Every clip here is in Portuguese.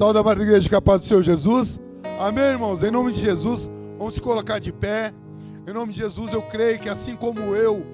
Saúde, amada igreja, que a paz do Senhor Jesus. Amém, irmãos? Em nome de Jesus, vamos se colocar de pé. Em nome de Jesus, eu creio que assim como eu,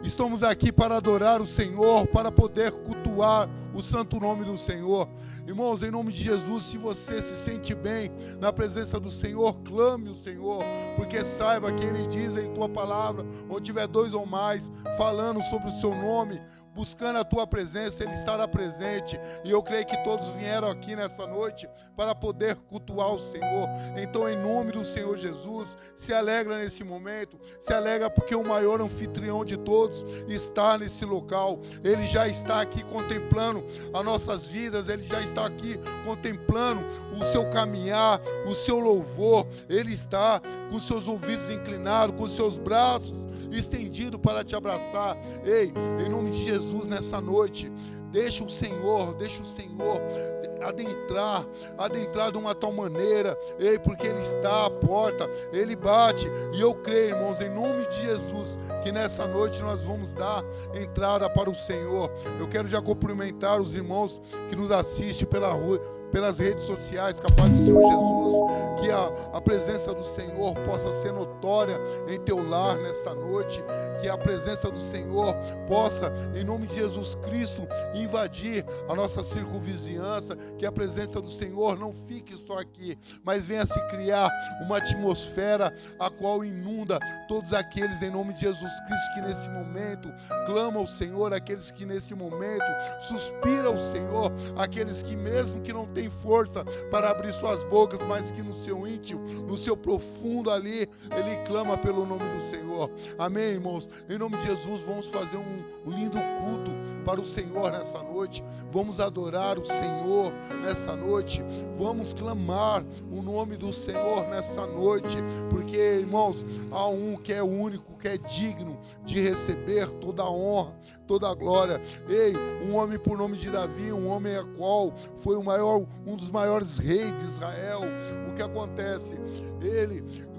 estamos aqui para adorar o Senhor, para poder cultuar o santo nome do Senhor. Irmãos, em nome de Jesus, se você se sente bem na presença do Senhor, clame o Senhor, porque saiba que Ele diz em tua palavra, onde tiver dois ou mais falando sobre o seu nome, buscando a tua presença, Ele estará presente. E eu creio que todos vieram aqui nessa noite para poder cultuar o Senhor. Então, em nome do Senhor Jesus, se alegra nesse momento, se alegra porque o maior anfitrião de todos está nesse local. Ele já está aqui contemplando as nossas vidas, Ele já está aqui contemplando o seu caminhar, o seu louvor. Ele está com seus ouvidos inclinados, com seus braços estendidos para te abraçar. Ei, em nome de Jesus, nessa noite, deixa o Senhor adentrar de uma tal maneira, ei, porque Ele está à porta, Ele bate, e eu creio, irmãos, em nome de Jesus, que nessa noite nós vamos dar entrada para o Senhor. Eu quero já cumprimentar os irmãos que nos assistem pelas redes sociais, capaz do Senhor Jesus, que a presença do Senhor possa ser notória em teu lar nesta noite, que a presença do Senhor possa, em nome de Jesus Cristo, invadir a nossa circunvizinhança, que a presença do Senhor não fique só aqui, mas venha se criar uma atmosfera a qual inunda todos aqueles, em nome de Jesus Cristo, que nesse momento clamam ao Senhor, aqueles que nesse momento suspiram ao Senhor, aqueles que mesmo que não têm força para abrir suas bocas, mas que no seu íntimo, no seu profundo ali, ele clama pelo nome do Senhor. Amém, irmãos? Em nome de Jesus, vamos fazer um lindo culto para o Senhor nessa noite. Vamos adorar o Senhor nessa noite. Vamos clamar o nome do Senhor nessa noite, porque, irmãos, há um que é único, que é digno de receber toda a honra, toda a glória. Ei, um homem por nome de Davi, um homem a qual foi um dos maiores reis de Israel. O que acontece?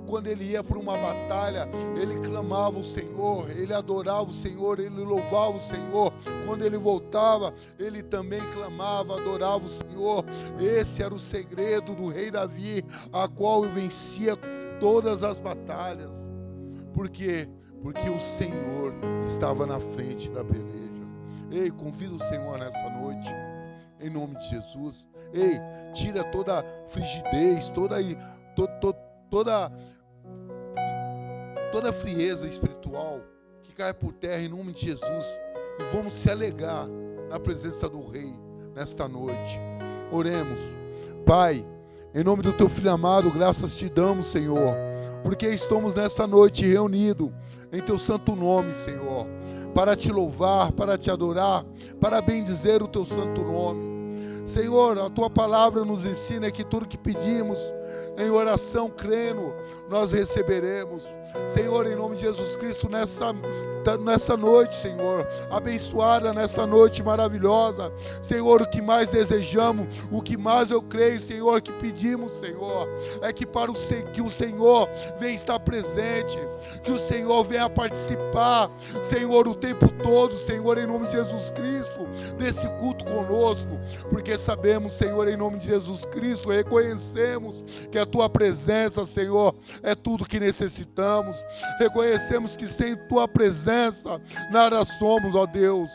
Quando ele ia para uma batalha, ele clamava o Senhor, ele adorava o Senhor, ele louvava o Senhor. Quando ele voltava, ele também clamava, adorava o Senhor. Esse era o segredo do rei Davi, a qual vencia todas as batalhas. Por quê? Porque o Senhor estava na frente da peleja. Ei, convido o Senhor nessa noite, em nome de Jesus. Ei, tira toda frigidez, toda frieza espiritual que cai por terra, em nome de Jesus, e vamos se alegrar na presença do Rei nesta noite. Oremos. Pai, em nome do Teu Filho amado, graças te damos, Senhor, porque estamos nessa noite reunidos em Teu santo nome, Senhor, para te louvar, para te adorar, para bendizer o Teu santo nome. Senhor, a Tua palavra nos ensina que tudo que pedimos em oração, crendo, nós receberemos. Senhor, em nome de Jesus Cristo, nessa noite, Senhor, abençoada nessa noite maravilhosa, Senhor, o que mais desejamos, o que mais eu creio, Senhor, que pedimos, Senhor, é que que o Senhor venha estar presente, que o Senhor venha participar, Senhor, o tempo todo, Senhor, em nome de Jesus Cristo, desse culto conosco, porque sabemos, Senhor, em nome de Jesus Cristo, reconhecemos que a Tua presença, Senhor, é tudo que necessitamos. Reconhecemos que sem Tua presença nada somos, ó Deus.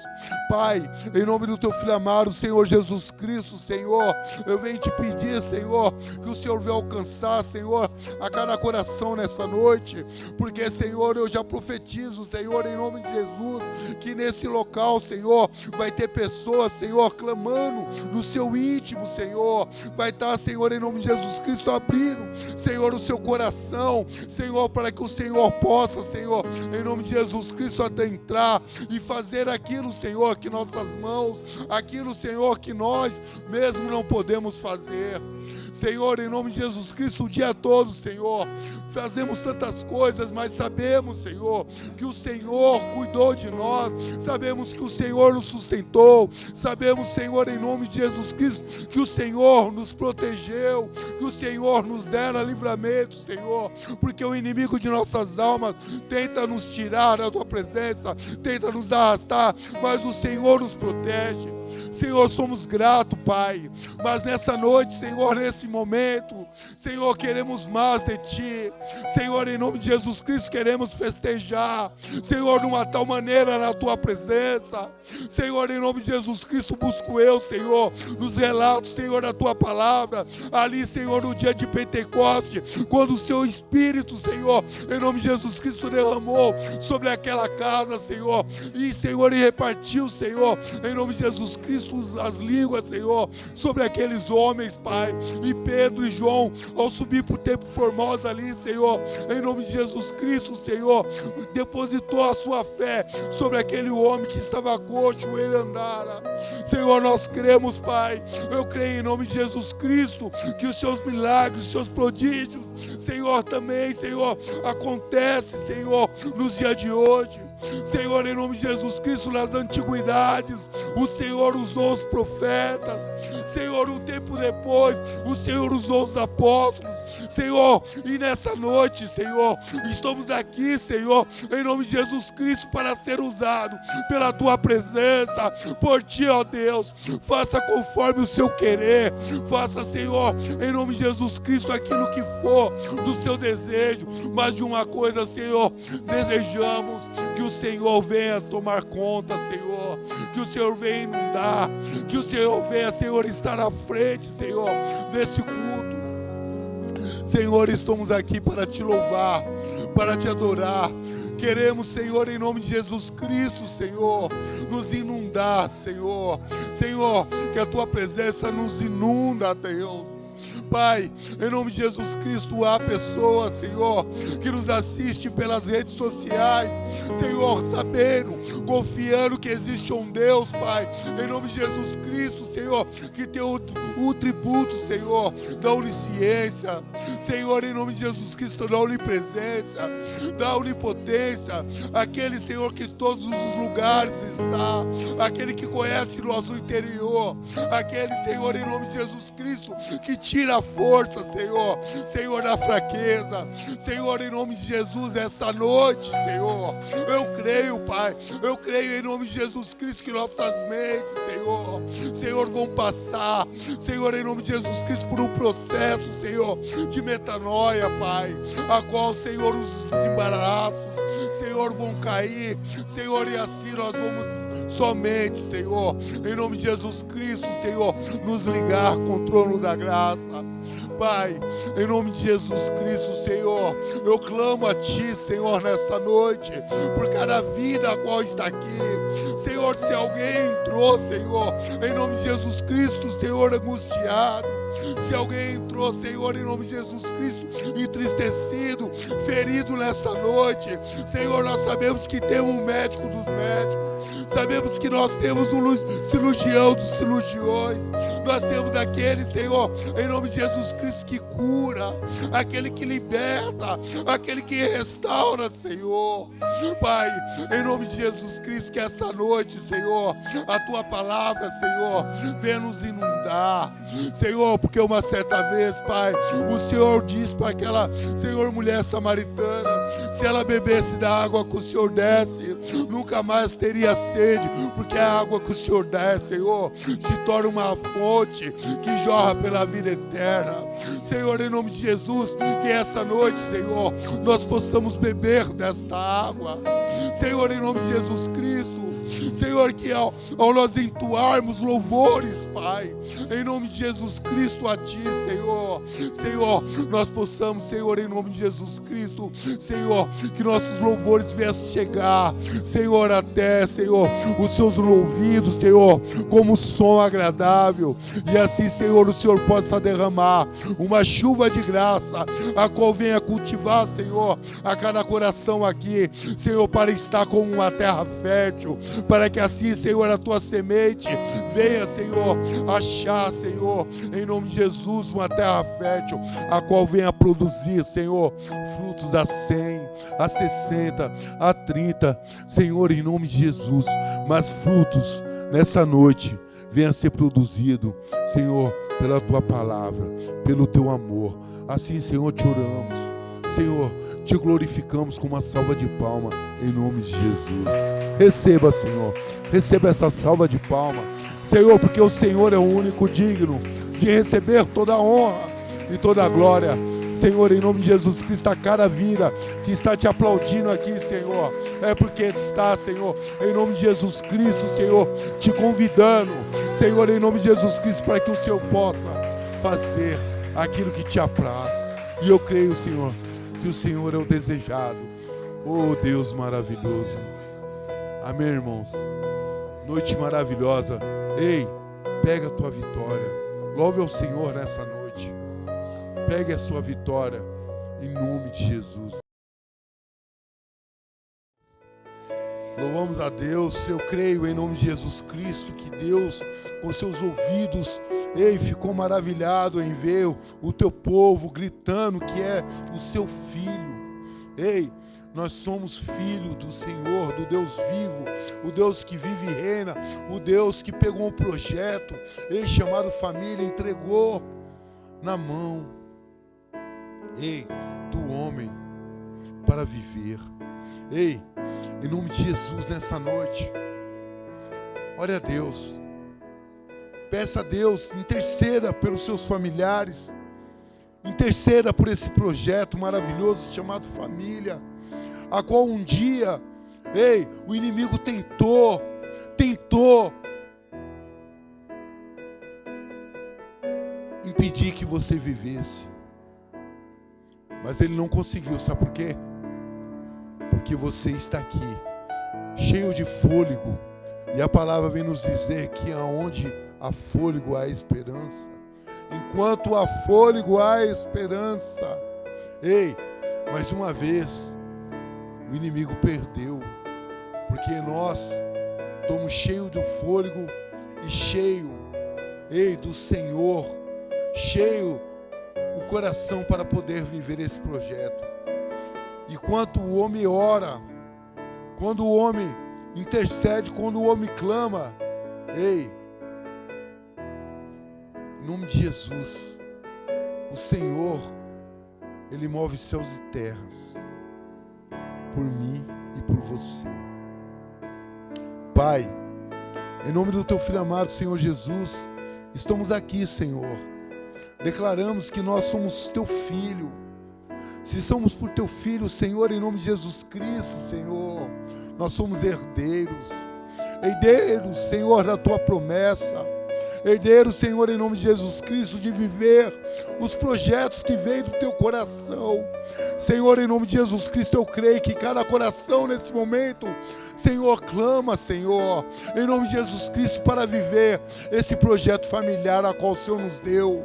Pai, em nome do Teu Filho amado, Senhor Jesus Cristo, Senhor, eu venho te pedir, Senhor, que o Senhor venha alcançar, Senhor, a cada coração nessa noite, porque, Senhor, eu já profetizo, Senhor, em nome de Jesus, que nesse local, Senhor, vai ter pessoas, Senhor, clamando no seu íntimo, Senhor, vai estar, Senhor, em nome de Jesus Cristo, abrindo, Senhor, o seu coração, Senhor, para que o Senhor possa, Senhor, em nome de Jesus Cristo, adentrar e fazer aquilo, Senhor, que nossas mãos, aquilo, Senhor, que nós mesmo não podemos fazer. Senhor, em nome de Jesus Cristo, o dia todo, Senhor, fazemos tantas coisas, mas sabemos, Senhor, que o Senhor cuidou de nós, sabemos que o Senhor nos sustentou, sabemos, Senhor, em nome de Jesus Cristo, que o Senhor nos protegeu, que o Senhor nos dera livramento, Senhor, porque o inimigo de nossas almas tenta nos tirar da Tua presença, tenta nos arrastar, mas o Senhor nos protege. Senhor, somos gratos, Pai. Mas nessa noite, Senhor, nesse momento, Senhor, queremos mais de Ti. Senhor, em nome de Jesus Cristo, queremos festejar, Senhor, de uma tal maneira na Tua presença. Senhor, em nome de Jesus Cristo, busco eu, Senhor, nos relatos, Senhor, da Tua palavra, ali, Senhor, no dia de Pentecoste, quando o Seu Espírito, Senhor, em nome de Jesus Cristo, derramou sobre aquela casa, Senhor, e, Senhor, e repartiu, Senhor, em nome de Jesus Cristo, as línguas, Senhor, sobre aqueles homens, Pai, e Pedro e João, ao subir para o Templo Formosa ali, Senhor, em nome de Jesus Cristo, Senhor, depositou a sua fé sobre aquele homem que estava coxo, ele andara. Senhor, nós cremos, Pai, eu creio em nome de Jesus Cristo, que os Seus milagres, os Seus prodígios, Senhor, também, Senhor, acontece, Senhor, nos dias de hoje. Senhor, em nome de Jesus Cristo, nas antiguidades, o Senhor usou os profetas. Senhor, um tempo depois, o Senhor usou os apóstolos. Senhor, e nessa noite, Senhor, estamos aqui, Senhor, em nome de Jesus Cristo, para ser usado pela Tua presença, por Ti, ó Deus. Faça conforme o Seu querer. Faça, Senhor, em nome de Jesus Cristo, aquilo que for do Seu desejo. Mas de uma coisa, Senhor, desejamos que o Senhor venha tomar conta, Senhor, que o Senhor venha inundar, que o Senhor venha, Senhor, estar à frente, Senhor, desse culto. Senhor, estamos aqui para Te louvar, para Te adorar. Queremos, Senhor, em nome de Jesus Cristo, Senhor, nos inundar, Senhor. Senhor, que a Tua presença nos inunda, Deus. Pai, em nome de Jesus Cristo, há pessoas, Senhor, que nos assistem pelas redes sociais, Senhor, sabendo, confiando que existe um Deus, Pai, em nome de Jesus Cristo, Senhor, que tem o tributo, Senhor, da onisciência, Senhor, em nome de Jesus Cristo, da onipresença, da onipotência, aquele, Senhor, que em todos os lugares está, aquele que conhece nosso interior, aquele, Senhor, em nome de Jesus Cristo, que tira a força, Senhor, Senhor, da fraqueza, Senhor, em nome de Jesus, essa noite, Senhor, eu creio, Pai, eu creio em nome de Jesus Cristo que nossas mentes, Senhor, Senhor, vão passar, Senhor, em nome de Jesus Cristo, por um processo, Senhor, de metanoia, Pai, a qual, Senhor, os embaraços, Senhor, vão cair, Senhor, e assim nós vamos somente, Senhor, em nome de Jesus Cristo, Senhor, nos ligar com o trono da graça. Pai, em nome de Jesus Cristo, Senhor, eu clamo a Ti, Senhor, nessa noite, por cada vida a qual está aqui. Senhor, se alguém entrou, Senhor, em nome de Jesus Cristo, Senhor, angustiado, se alguém entrou, Senhor, em nome de Jesus Cristo, entristecido, ferido nessa noite, Senhor, nós sabemos que temos um médico dos médicos, sabemos que nós temos um cirurgião dos cirurgiões, nós temos aquele, Senhor, em nome de Jesus Cristo, que cura, aquele que liberta, aquele que restaura, Senhor. Pai, em nome de Jesus Cristo, que essa noite, Senhor, a Tua palavra, Senhor, venha nos inundar, Senhor, porque uma certa vez, Pai, o Senhor disse para aquela, Senhor, mulher samaritana, se ela bebesse da água que o Senhor desse, nunca mais teria sede, porque a água que o Senhor dá, Senhor, se torna uma fonte que jorra pela vida eterna. Senhor, em nome de Jesus, que essa noite, Senhor, nós possamos beber desta água. Senhor, em nome de Jesus Cristo, Senhor, que ao nós entoarmos louvores, Pai, em nome de Jesus Cristo a Ti, Senhor, Senhor, nós possamos, Senhor, em nome de Jesus Cristo, Senhor, que nossos louvores venham chegar, Senhor, até, Senhor, os Seus ouvidos, Senhor, como som agradável, e assim, Senhor, o Senhor possa derramar uma chuva de graça, a qual venha cultivar, Senhor, a cada coração aqui, Senhor, para estar como uma terra fértil, para que assim, Senhor, a Tua semente venha, Senhor, achar, Senhor, em nome de Jesus, uma terra fértil, a qual venha produzir, Senhor, frutos a 100, a 60, a 30, Senhor, em nome de Jesus, mas frutos nessa noite venha ser produzido, Senhor, pela Tua palavra, pelo Teu amor. Assim, Senhor, te oramos, Senhor, te glorificamos com uma salva de palma, em nome de Jesus. Receba, Senhor, receba essa salva de palma, Senhor, porque o Senhor é o único digno de receber toda a honra e toda a glória. Senhor, em nome de Jesus Cristo, a cada vida que está te aplaudindo aqui, Senhor, é porque está, Senhor, em nome de Jesus Cristo, Senhor, te convidando, Senhor, em nome de Jesus Cristo, para que o Senhor possa fazer aquilo que te apraz. E eu creio, Senhor, que o Senhor é o desejado. Oh, Deus maravilhoso. Amém, irmãos? Noite maravilhosa. Ei, pega a tua vitória. Louve ao Senhor nessa noite. Pegue a sua vitória, em nome de Jesus. Louvamos a Deus. Eu creio em nome de Jesus Cristo que Deus, com seus ouvidos, ficou maravilhado em ver o teu povo gritando que é o seu filho. Nós somos filhos do Senhor, do Deus vivo, o Deus que vive e reina, o Deus que pegou um projeto, chamado família, entregou na mão do homem para viver. Em nome de Jesus, nessa noite, ore a Deus, peça a Deus, interceda pelos seus familiares, interceda por esse projeto maravilhoso chamado família, a qual um dia, o inimigo tentou impedir que você vivesse. Mas ele não conseguiu, sabe por quê? Porque você está aqui, cheio de fôlego. E a palavra vem nos dizer que aonde há fôlego há esperança. Enquanto há fôlego há esperança. Mais uma vez, o inimigo perdeu. Porque nós estamos cheios do fôlego e cheio, do Senhor, cheio o coração para poder viver esse projeto. E quando o homem ora, quando o homem intercede, quando o homem clama, em nome de Jesus, o Senhor, Ele move céus e terras por mim e por você. Pai, em nome do Teu Filho amado, Senhor Jesus, estamos aqui, Senhor. Declaramos que nós somos Teu Filho. Se somos por Teu Filho, Senhor, em nome de Jesus Cristo, Senhor, nós somos herdeiros. Herdeiros, Senhor, da Tua promessa. Herdeiros, Senhor, em nome de Jesus Cristo, de viver os projetos que veio do Teu coração. Senhor, em nome de Jesus Cristo, eu creio que cada coração nesse momento, Senhor, clama, Senhor, em nome de Jesus Cristo, para viver esse projeto familiar a qual o Senhor nos deu.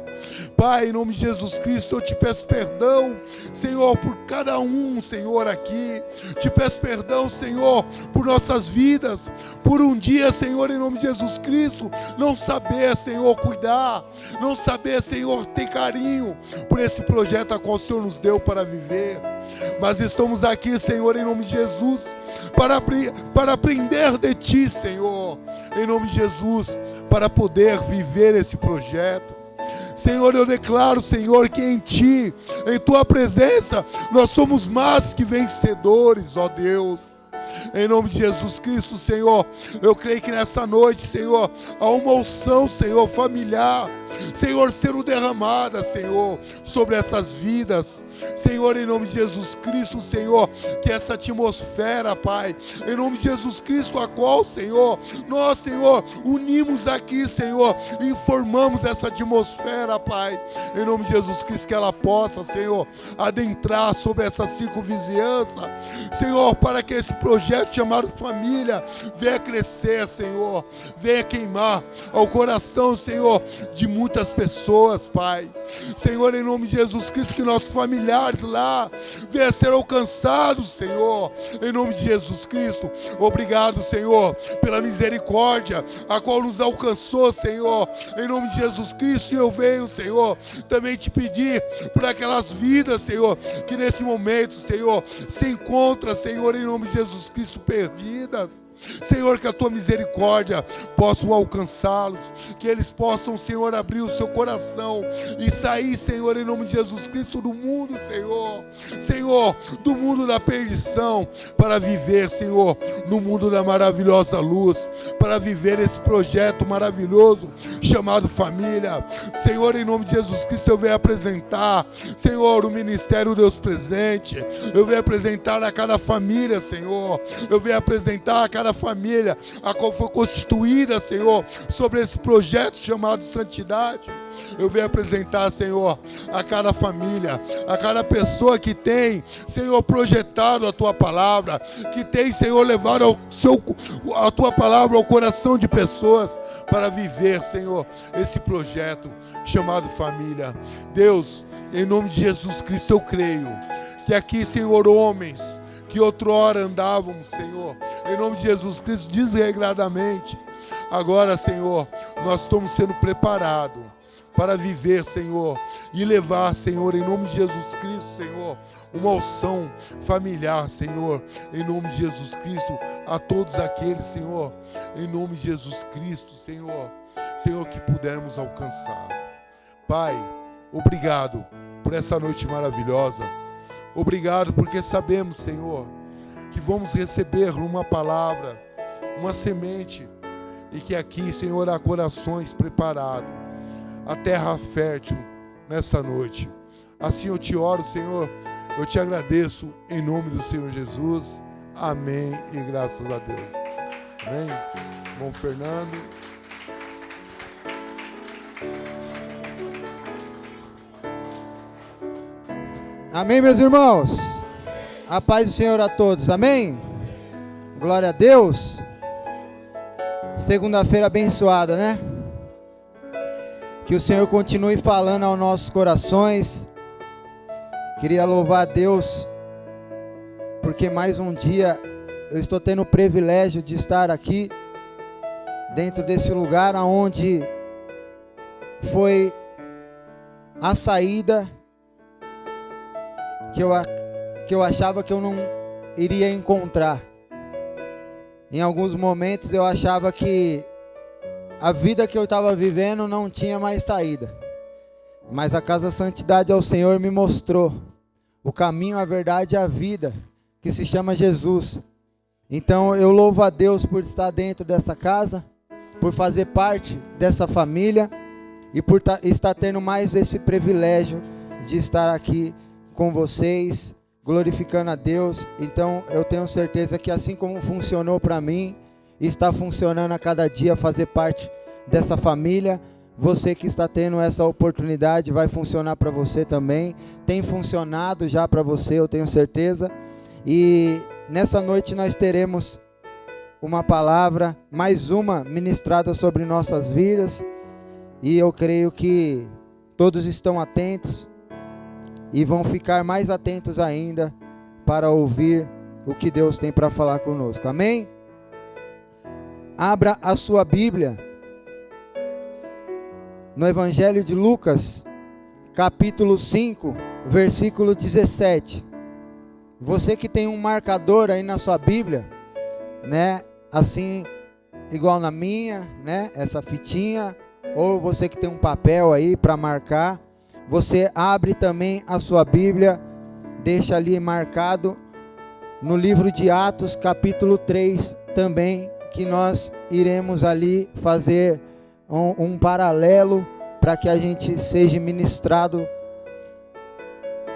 Pai, em nome de Jesus Cristo, eu te peço perdão, Senhor, por cada um, Senhor, aqui. Te peço perdão, Senhor, por nossas vidas, por um dia, Senhor, em nome de Jesus Cristo, não saber, Senhor, cuidar, não saber, Senhor, ter carinho por esse projeto a qual o Senhor nos deu para viver. Mas estamos aqui, Senhor, em nome de Jesus, para aprender de Ti, Senhor, em nome de Jesus, para poder viver esse projeto. Senhor, eu declaro, Senhor, que em Ti, em Tua presença, nós somos mais que vencedores, ó Deus. Em nome de Jesus Cristo, Senhor, eu creio que nessa noite, Senhor, há uma unção, Senhor, familiar, Senhor, sendo derramada, Senhor, sobre essas vidas. Senhor, em nome de Jesus Cristo, Senhor, que essa atmosfera, Pai, em nome de Jesus Cristo, a qual, Senhor, nós, Senhor, unimos aqui, Senhor, e formamos essa atmosfera, Pai, em nome de Jesus Cristo, que ela possa, Senhor, adentrar sobre essa circunvizinhança, Senhor, para que esse projeto chamado família venha crescer, Senhor, venha queimar ao coração, Senhor, de muitas pessoas, Pai. Senhor, em nome de Jesus Cristo, que nossos familiares lá venham a ser alcançados, Senhor, em nome de Jesus Cristo. Obrigado, Senhor, pela misericórdia a qual nos alcançou, Senhor, em nome de Jesus Cristo. E eu venho, Senhor, também te pedir por aquelas vidas, Senhor, que nesse momento, Senhor, se encontram, Senhor, em nome de Jesus Cristo, perdidas. Senhor, que a tua misericórdia possa alcançá-los, que eles possam, Senhor, abrir o seu coração e sair, Senhor, em nome de Jesus Cristo, do mundo, Senhor, do mundo da perdição, para viver, Senhor, no mundo da maravilhosa luz, para viver esse projeto maravilhoso chamado família. Senhor, em nome de Jesus Cristo, eu venho apresentar, Senhor, o ministério Deus presente. Eu venho apresentar a cada família, Senhor. Eu venho apresentar a cada família a qual foi constituída, Senhor, sobre esse projeto chamado santidade. Eu venho apresentar, Senhor, a cada família, a cada pessoa que tem, Senhor, projetado a tua palavra, que tem, Senhor, levado a tua palavra ao coração de pessoas para viver, Senhor, esse projeto chamado família. Deus, em nome de Jesus Cristo, eu creio que aqui, Senhor, homens que outrora andavam, Senhor, em nome de Jesus Cristo, desregradamente, agora, Senhor, nós estamos sendo preparados para viver, Senhor, e levar, Senhor, em nome de Jesus Cristo, Senhor, uma unção familiar, Senhor, em nome de Jesus Cristo, a todos aqueles, Senhor, em nome de Jesus Cristo, Senhor, que pudermos alcançar. Pai, obrigado por essa noite maravilhosa. Obrigado porque sabemos, Senhor, que vamos receber uma palavra, uma semente, e que aqui, Senhor, há corações preparados, a terra fértil nessa noite. Assim eu te oro, Senhor, eu te agradeço em nome do Senhor Jesus. Amém e graças a Deus. Amém. Irmão Fernando. Amém, meus irmãos? A paz do Senhor a todos, amém? Glória a Deus. Segunda-feira abençoada, né? Que o Senhor continue falando aos nossos corações. Queria louvar a Deus, porque mais um dia eu estou tendo o privilégio de estar aqui, dentro desse lugar onde foi a saída que eu achava que eu não iria encontrar. Em alguns momentos eu achava que a vida que eu estava vivendo não tinha mais saída. Mas a Casa Santidade ao Senhor me mostrou o caminho, a verdade e a vida, que se chama Jesus. Então eu louvo a Deus por estar dentro dessa casa, por fazer parte dessa família e por estar tendo mais esse privilégio de estar aqui com vocês, glorificando a Deus. Então eu tenho certeza que assim como funcionou para mim, está funcionando a cada dia fazer parte dessa família. Você que está tendo essa oportunidade, vai funcionar para você também. Tem funcionado já para você, eu tenho certeza. E nessa noite nós teremos uma palavra, mais uma ministrada sobre nossas vidas. E eu creio que todos estão atentos e vão ficar mais atentos ainda para ouvir o que Deus tem para falar conosco. Amém? Abra a sua Bíblia no Evangelho de Lucas, capítulo 5, versículo 17. Você que tem um marcador aí na sua Bíblia, né? Assim, igual na minha, né? Essa fitinha, ou você que tem um papel aí para marcar, você abre também a sua Bíblia, deixa ali marcado no livro de Atos, capítulo 3 também, que nós iremos ali fazer um paralelo para que a gente seja ministrado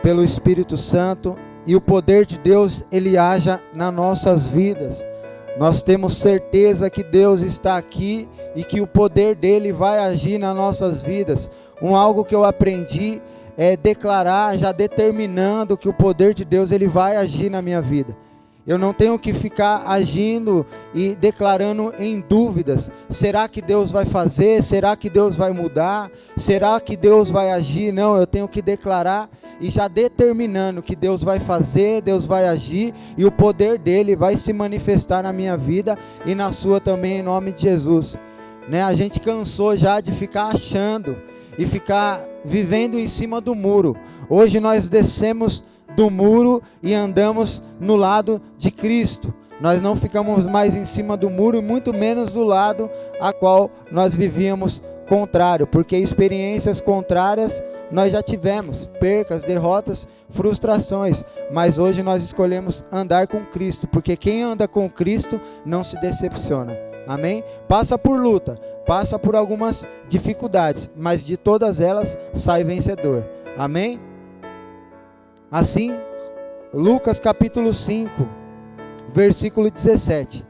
pelo Espírito Santo e o poder de Deus ele haja nas nossas vidas. Nós temos certeza que Deus está aqui e que o poder dele vai agir nas nossas vidas. Algo que eu aprendi é declarar, já determinando que o poder de Deus ele vai agir na minha vida. Eu não tenho que ficar agindo e declarando em dúvidas. Será que Deus vai fazer? Será que Deus vai mudar? Será que Deus vai agir? Não, eu tenho que declarar e já determinando que Deus vai fazer, Deus vai agir e o poder dele vai se manifestar na minha vida e na sua também, em nome de Jesus. Né? A gente cansou já de ficar achando e ficar vivendo em cima do muro. Hoje nós descemos do muro e andamos no lado de Cristo. nós não ficamos mais em cima do muro e muito menos do lado a qual nós vivíamos contrário, porque experiências contrárias nós já tivemos, percas, derrotas, frustrações, mas hoje nós escolhemos andar com Cristo, porque quem anda com Cristo não se decepciona, amém? Passa por luta, passa por algumas dificuldades, mas de todas elas sai vencedor, amém? Assim, Lucas capítulo 5, versículo 17,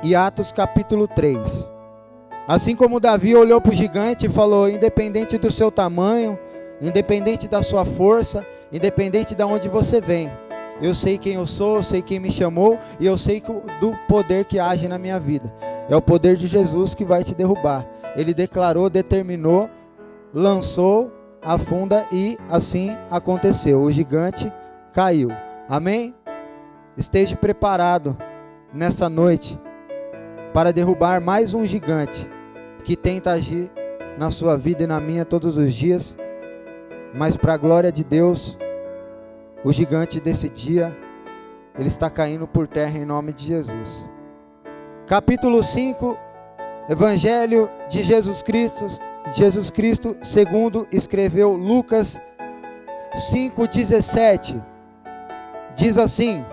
e Atos capítulo 3, assim como Davi olhou para o gigante e falou, independente do seu tamanho, independente da sua força, independente de onde você vem, eu sei quem eu sou, eu sei quem me chamou, e eu sei do poder que age na minha vida, é o poder de Jesus que vai te derrubar. Ele declarou, determinou, lançou, afunda, e assim aconteceu, o gigante caiu, amém? Esteja preparado nessa noite para derrubar mais um gigante que tenta agir na sua vida e na minha todos os dias, mas para a glória de Deus, o gigante desse dia, ele está caindo por terra em nome de Jesus. Capítulo 5, Evangelho de Jesus Cristo, segundo escreveu Lucas 5,17, diz assim,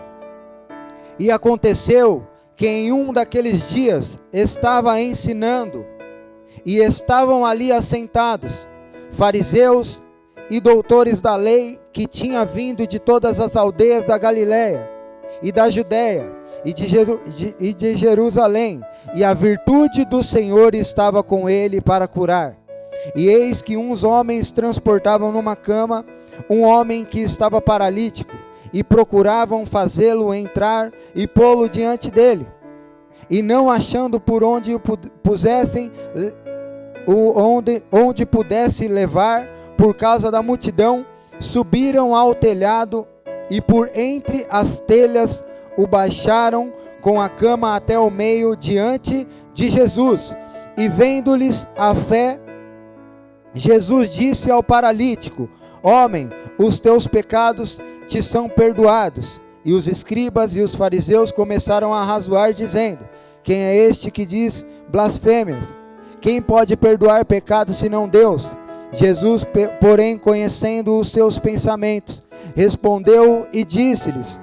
e aconteceu que em um daqueles dias estava ensinando, e estavam ali assentados fariseus e doutores da lei, que tinha vindo de todas as aldeias da Galiléia e da Judéia e de Jerusalém, e a virtude do Senhor estava com ele para curar. E eis que uns homens transportavam numa cama um homem que estava paralítico, e procuravam fazê-lo entrar e pô-lo diante dele, e não achando por onde o pusessem, onde pudesse levar, por causa da multidão, subiram ao telhado, e por entre as telhas o baixaram com a cama até o meio diante de Jesus. E vendo-lhes a fé, Jesus disse ao paralítico, homem, os teus pecados te são perdoados. E os escribas e os fariseus começaram a razoar, dizendo, quem é este que diz blasfêmias? Quem pode perdoar pecados senão Deus? Jesus, porém, conhecendo os seus pensamentos, respondeu e disse-lhes,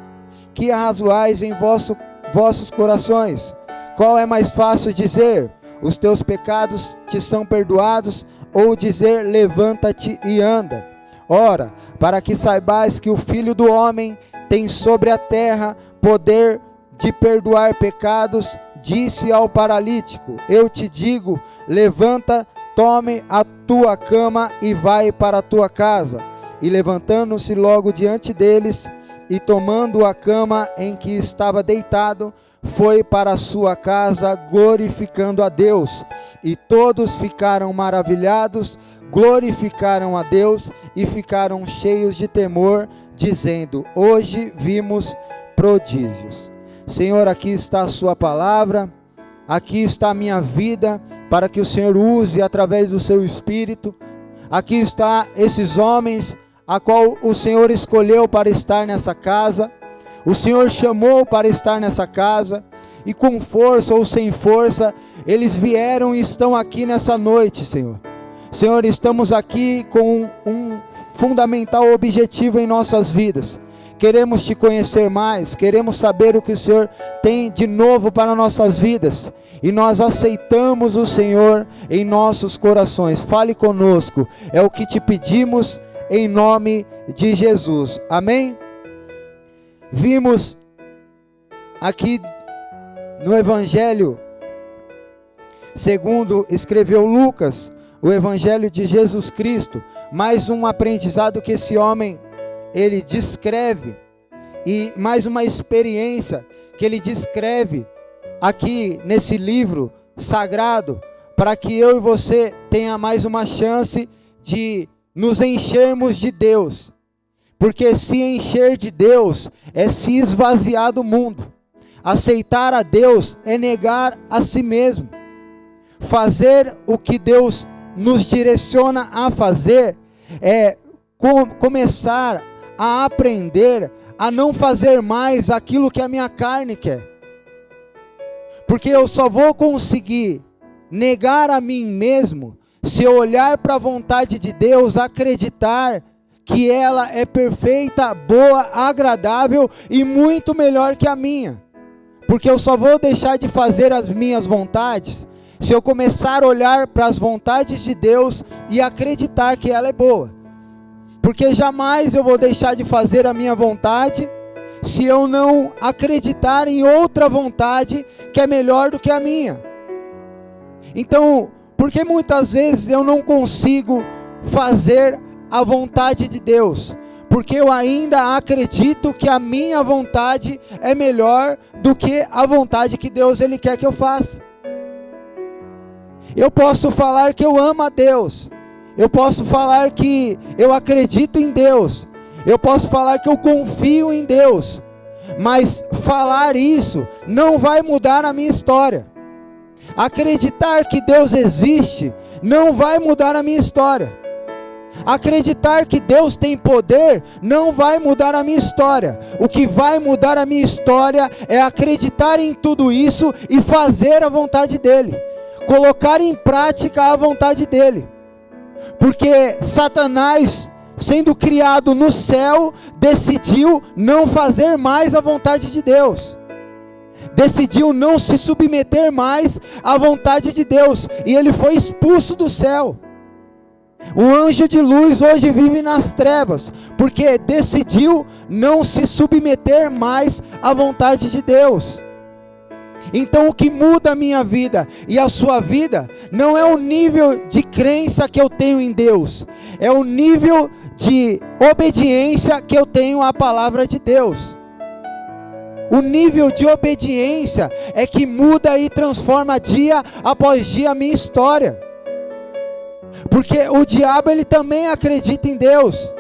que arrazoais em vossos corações? Qual é mais fácil dizer, os teus pecados te são perdoados, ou dizer, levanta-te e anda? Ora, para que saibais que o Filho do Homem tem sobre a terra poder de perdoar pecados, disse ao paralítico, eu te digo, levanta, tome a tua cama e vai para a tua casa. E levantando-se logo diante deles, e tomando a cama em que estava deitado, foi para a sua casa, glorificando a Deus. E todos ficaram maravilhados, glorificaram a Deus e ficaram cheios de temor, dizendo, hoje vimos prodígios. Senhor, aqui está a sua palavra, aqui está a minha vida, para que o Senhor use através do seu Espírito. Aqui está esses homens, a qual o Senhor escolheu para estar nessa casa, o Senhor chamou para estar nessa casa, e com força ou sem força, eles vieram e estão aqui nessa noite, Senhor. Senhor, estamos aqui com um fundamental objetivo em nossas vidas. Queremos te conhecer mais, queremos saber o que o Senhor tem de novo para nossas vidas. E nós aceitamos o Senhor em nossos corações. Fale conosco, é o que te pedimos em nome de Jesus. Amém? Vimos aqui no Evangelho, segundo escreveu Lucas, o Evangelho de Jesus Cristo, mais um aprendizado que esse homem, ele descreve, e mais uma experiência que ele descreve aqui nesse livro sagrado, para que eu e você tenha mais uma chance de nos enchermos de Deus, porque se encher de Deus é se esvaziar do mundo. Aceitar a Deus é negar a si mesmo. Fazer o que Deus nos direciona a fazer é começar a aprender a não fazer mais aquilo que a minha carne quer. Porque eu só vou conseguir negar a mim mesmo se eu olhar para a vontade de Deus, acreditar que ela é perfeita, boa, agradável e muito melhor que a minha. Porque eu só vou deixar de fazer as minhas vontades se eu começar a olhar para as vontades de Deus e acreditar que ela é boa. Porque jamais eu vou deixar de fazer a minha vontade se eu não acreditar em outra vontade que é melhor do que a minha. Então, porque muitas vezes eu não consigo fazer a vontade de Deus? Porque eu ainda acredito que a minha vontade é melhor do que a vontade que Deus Ele quer que eu faça. Eu posso falar que eu amo a Deus, eu posso falar que eu acredito em Deus, eu posso falar que eu confio em Deus, mas falar isso não vai mudar a minha história. Acreditar que Deus existe não vai mudar a minha história. Acreditar que Deus tem poder não vai mudar a minha história. O que vai mudar a minha história é acreditar em tudo isso e fazer a vontade dEle, colocar em prática a vontade dEle. Porque Satanás, sendo criado no céu, decidiu não fazer mais a vontade de Deus. Decidiu não se submeter mais à vontade de Deus, e ele foi expulso do céu. O anjo de luz hoje vive nas trevas, porque decidiu não se submeter mais à vontade de Deus. Então o que muda a minha vida e a sua vida, não é o nível de crença que eu tenho em Deus, é o nível de obediência que eu tenho à palavra de Deus. O nível de obediência é que muda e transforma dia após dia a minha história. Porque o diabo, ele também acredita em Deus.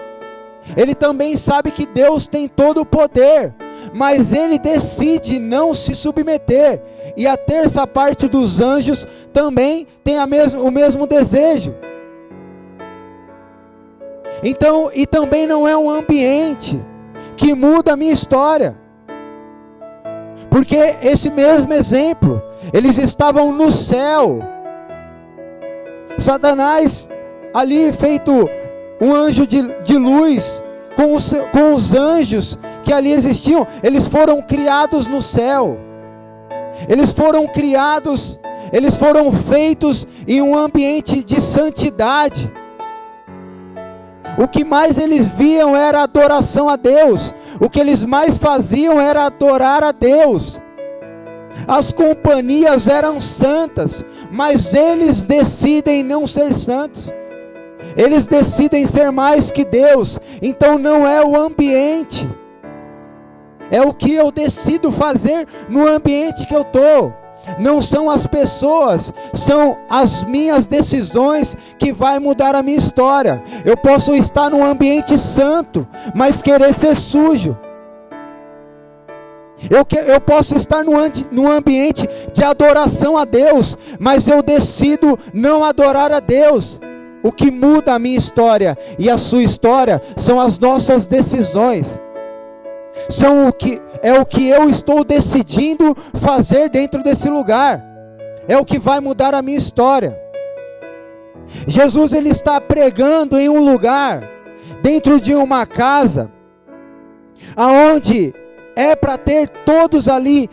Ele também sabe que Deus tem todo o poder, mas ele decide não se submeter. E a terça parte dos anjos também tem o mesmo desejo. Então, e também não é um ambiente que muda a minha história. Porque esse mesmo exemplo, eles estavam no céu. Satanás, ali feito um anjo de luz, com os anjos que ali existiam, eles foram criados no céu. Eles foram criados, eles foram feitos em um ambiente de santidade. O que mais eles viam era adoração a Deus. O que eles mais faziam era adorar a Deus. As companhias eram santas, mas eles decidem não ser santos. Eles decidem ser mais que Deus. Então não é o ambiente, é o que eu decido fazer no ambiente que eu estou. Não são as pessoas, são as minhas decisões que vai mudar a minha história. Eu posso estar num ambiente santo, mas querer ser sujo. Eu posso estar num ambiente de adoração a Deus, mas eu decido não adorar a Deus. O que muda a minha história e a sua história são as nossas decisões. É o que eu estou decidindo fazer dentro desse lugar. É o que vai mudar a minha história. Jesus, ele está pregando em um lugar, dentro de uma casa, aonde é para ter todos ali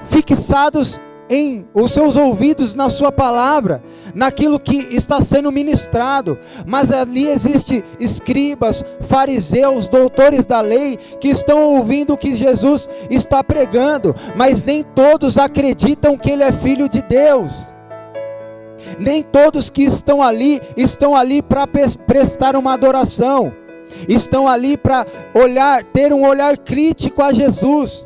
fixados em os seus ouvidos na sua palavra, naquilo que está sendo ministrado. Mas ali existe escribas, fariseus, doutores da lei, que estão ouvindo o que Jesus está pregando, mas nem todos acreditam que ele é filho de Deus. Nem todos que estão ali para prestar uma adoração, estão ali para ter um olhar crítico a Jesus.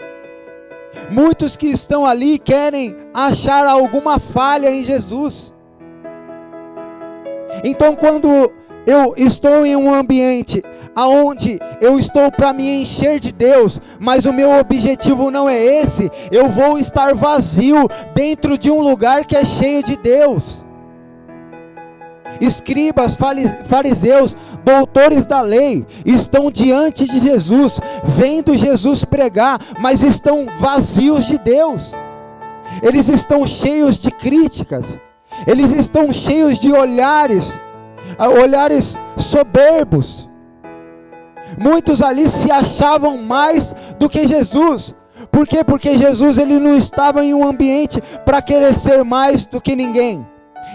Muitos que estão ali querem achar alguma falha em Jesus. Então, quando eu estou em um ambiente aonde eu estou para me encher de Deus, mas o meu objetivo não é esse, eu vou estar vazio dentro de um lugar que é cheio de Deus. escribas, fariseus, doutores da lei, estão diante de Jesus, vendo Jesus pregar, mas estão vazios de Deus. Eles estão cheios de críticas, eles estão cheios de olhares soberbos. Muitos ali se achavam mais do que Jesus. Por quê? Porque Jesus ele não estava em um ambiente para querer ser mais do que ninguém.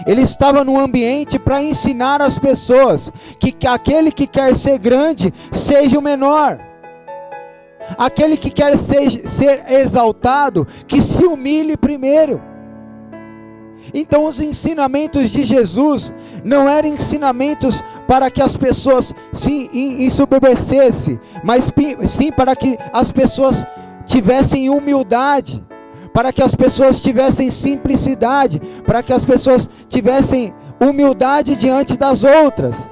Ele estava num ambiente para ensinar as pessoas que aquele que quer ser grande, seja o menor. Aquele que quer ser exaltado, que se humilhe primeiro. Então os ensinamentos de Jesus não eram ensinamentos para que as pessoas se ensoberbecessem, mas sim para que as pessoas tivessem humildade, para que as pessoas tivessem simplicidade, para que as pessoas tivessem humildade diante das outras.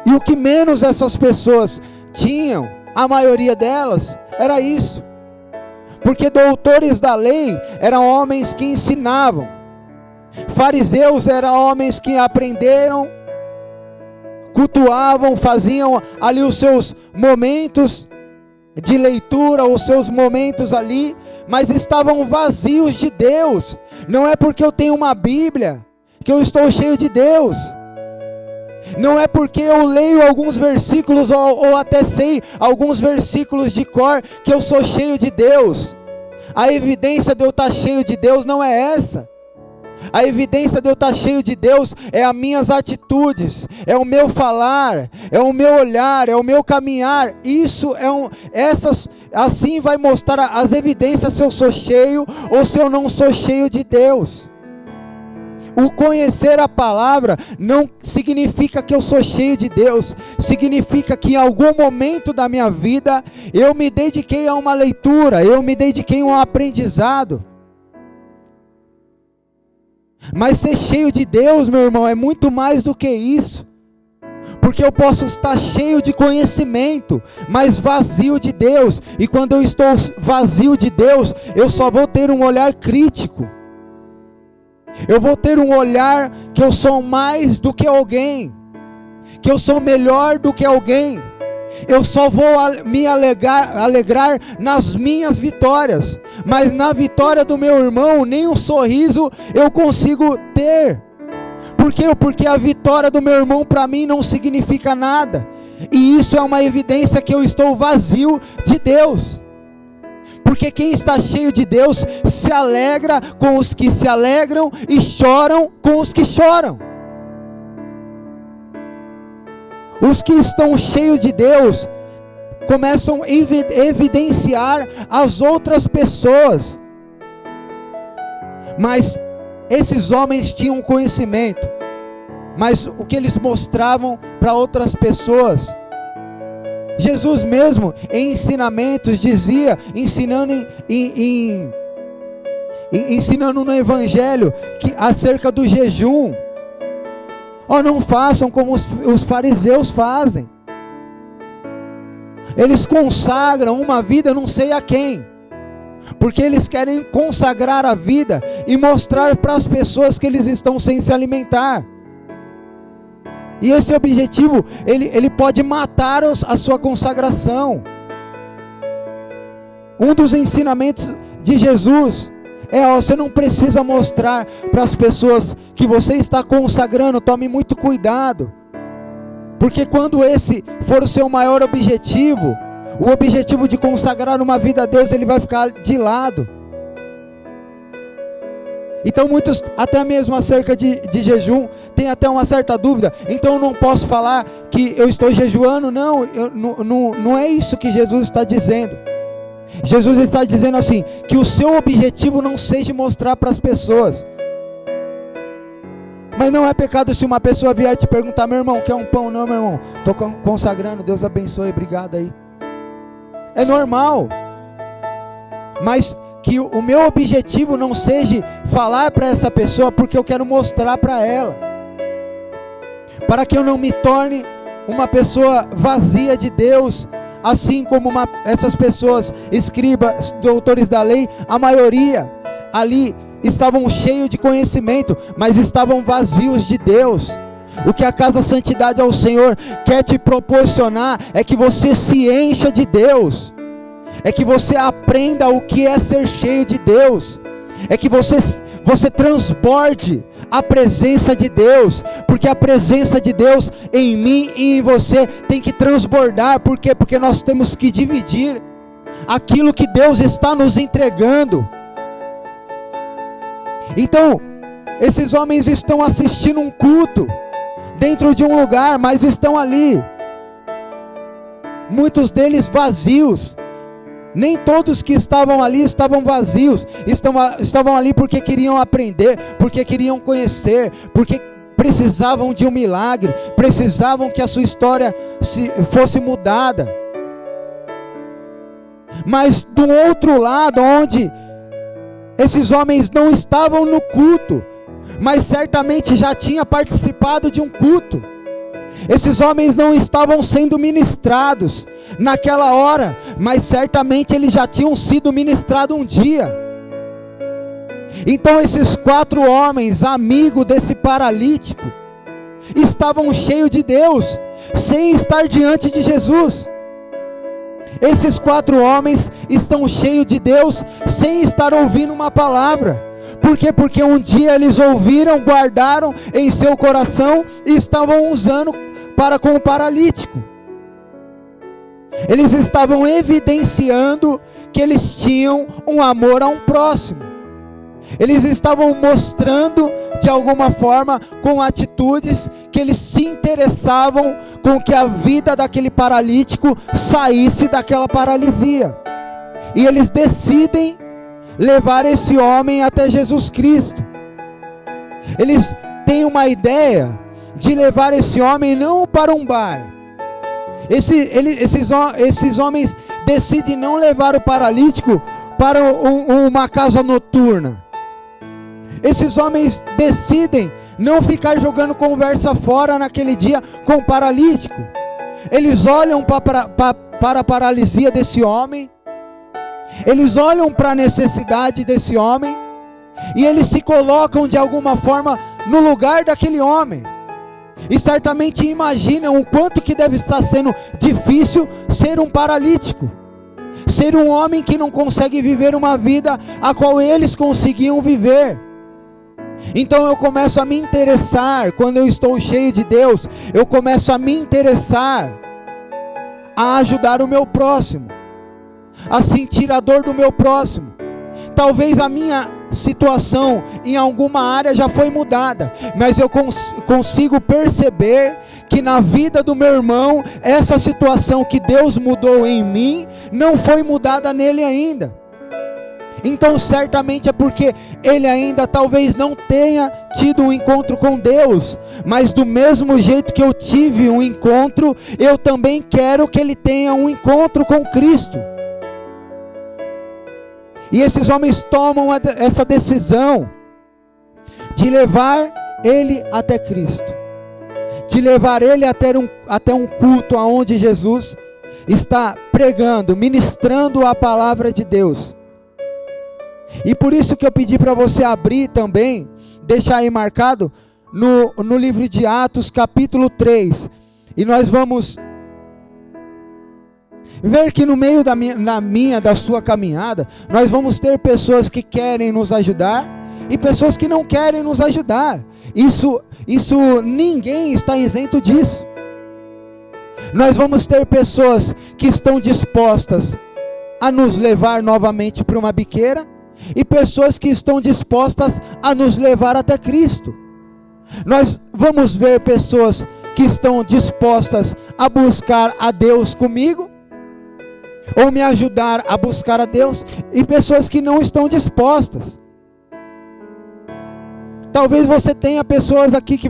E o que menos essas pessoas tinham, a maioria delas, era isso. Porque doutores da lei eram homens que ensinavam, fariseus eram homens que aprenderam, cultuavam, faziam ali os seus momentos de leitura, os seus momentos ali, mas estavam vazios de Deus. Não é porque eu tenho uma Bíblia que eu estou cheio de Deus. Não é porque eu leio alguns versículos ou até sei alguns versículos de cor que eu sou cheio de Deus. A evidência de eu estar cheio de Deus não é essa. A evidência de eu estar cheio de Deus é as minhas atitudes, é o meu falar, é o meu olhar, é o meu caminhar. Isso assim vai mostrar as evidências se eu sou cheio ou se eu não sou cheio de Deus. O conhecer a palavra não significa que eu sou cheio de Deus, significa que em algum momento da minha vida eu me dediquei a uma leitura, eu me dediquei a um aprendizado. Mas ser cheio de Deus, meu irmão, é muito mais do que isso. Porque eu posso estar cheio de conhecimento, mas vazio de Deus. E quando eu estou vazio de Deus, eu só vou ter um olhar crítico. Eu vou ter um olhar que eu sou mais do que alguém, que eu sou melhor do que alguém. Eu só vou me alegrar nas minhas vitórias, mas na vitória do meu irmão, nem um sorriso eu consigo ter. Por quê? Porque a vitória do meu irmão para mim não significa nada, e isso é uma evidência que eu estou vazio de Deus. Porque quem está cheio de Deus se alegra com os que se alegram e choram com os que choram. Os que estão cheios de Deus começam a evidenciar as outras pessoas. Mas esses homens tinham conhecimento, mas o que eles mostravam para outras pessoas. Jesus mesmo, em ensinamentos, dizia, ensinando no Evangelho, que acerca do jejum, não façam como os fariseus fazem. Eles consagram uma vida não sei a quem, porque eles querem consagrar a vida e mostrar para as pessoas que eles estão sem se alimentar. E esse objetivo, ele pode matar a sua consagração. Um dos ensinamentos de Jesus você não precisa mostrar para as pessoas que você está consagrando. Tome muito cuidado, porque quando esse for o seu maior objetivo, o objetivo de consagrar uma vida a Deus, ele vai ficar de lado. Então muitos, até mesmo acerca de jejum, tem até uma certa dúvida. Então eu não posso falar que eu estou jejuando. Não é isso que Jesus está dizendo. Jesus está dizendo assim, que o seu objetivo não seja mostrar para as pessoas. Mas não é pecado se uma pessoa vier te perguntar: meu irmão, quer um pão? Não, meu irmão, estou consagrando, Deus abençoe, obrigado aí. É normal. Mas que o meu objetivo não seja falar para essa pessoa porque eu quero mostrar para ela, para que eu não me torne uma pessoa vazia de Deus, assim como essas pessoas, escribas, doutores da lei, a maioria ali estavam cheios de conhecimento, mas estavam vazios de Deus. O que a Casa Santidade ao Senhor quer te proporcionar é que você se encha de Deus, é que você aprenda o que é ser cheio de Deus, é que você transborde a presença de Deus, porque a presença de Deus em mim e em você tem que transbordar. Por quê? Porque nós temos que dividir aquilo que Deus está nos entregando. Então, esses homens estão assistindo um culto dentro de um lugar, mas estão ali, muitos deles vazios. Nem todos que estavam ali estavam vazios, estavam ali porque queriam aprender, porque queriam conhecer, porque precisavam de um milagre, precisavam que a sua história fosse mudada. Mas do outro lado, onde esses homens não estavam no culto, mas certamente já tinham participado de um culto, esses homens não estavam sendo ministrados naquela hora, mas certamente eles já tinham sido ministrados um dia. Então esses 4 homens, amigos desse paralítico, estavam cheios de Deus, sem estar diante de Jesus. Esses 4 homens estão cheios de Deus, sem estar ouvindo uma palavra. Por quê? Porque um dia eles ouviram, guardaram em seu coração e estavam usando para com o paralítico. Eles estavam evidenciando que eles tinham um amor a um próximo. Eles estavam mostrando de alguma forma, com atitudes, que eles se interessavam com que a vida daquele paralítico saísse daquela paralisia. E eles decidem levar esse homem até Jesus Cristo. Eles têm uma ideia de levar esse homem não para um bar. Esses homens decidem não levar o paralítico para uma casa noturna. Esses homens decidem não ficar jogando conversa fora naquele dia com o paralítico. Eles olham para a paralisia desse homem, eles olham para a necessidade desse homem, e eles se colocam de alguma forma no lugar daquele homem. E certamente imaginam o quanto que deve estar sendo difícil ser um paralítico, ser um homem que não consegue viver uma vida a qual eles conseguiam viver. Então eu começo a me interessar, quando eu estou cheio de Deus, eu começo a me interessar a ajudar o meu próximo, a sentir a dor do meu próximo. Talvez a minha situação em alguma área já foi mudada, mas eu consigo perceber que na vida do meu irmão, essa situação que Deus mudou em mim, não foi mudada nele ainda. Então certamente é porque ele ainda talvez não tenha tido um encontro com Deus, mas do mesmo jeito que eu tive um encontro, eu também quero que ele tenha um encontro com Cristo. E esses homens tomam essa decisão de levar ele até Cristo, de levar ele até um culto onde Jesus está pregando, ministrando a palavra de Deus. E por isso que eu pedi para você abrir também, deixar aí marcado, no livro de Atos capítulo 3, e nós vamos ver que no meio da sua caminhada, nós vamos ter pessoas que querem nos ajudar, e pessoas que não querem nos ajudar. Isso ninguém está isento disso. Nós vamos ter pessoas que estão dispostas a nos levar novamente para uma biqueira, e pessoas que estão dispostas a nos levar até Cristo. Nós vamos ver pessoas que estão dispostas a buscar a Deus comigo, ou me ajudar a buscar a Deus, e pessoas que não estão dispostas. Talvez você tenha pessoas aqui que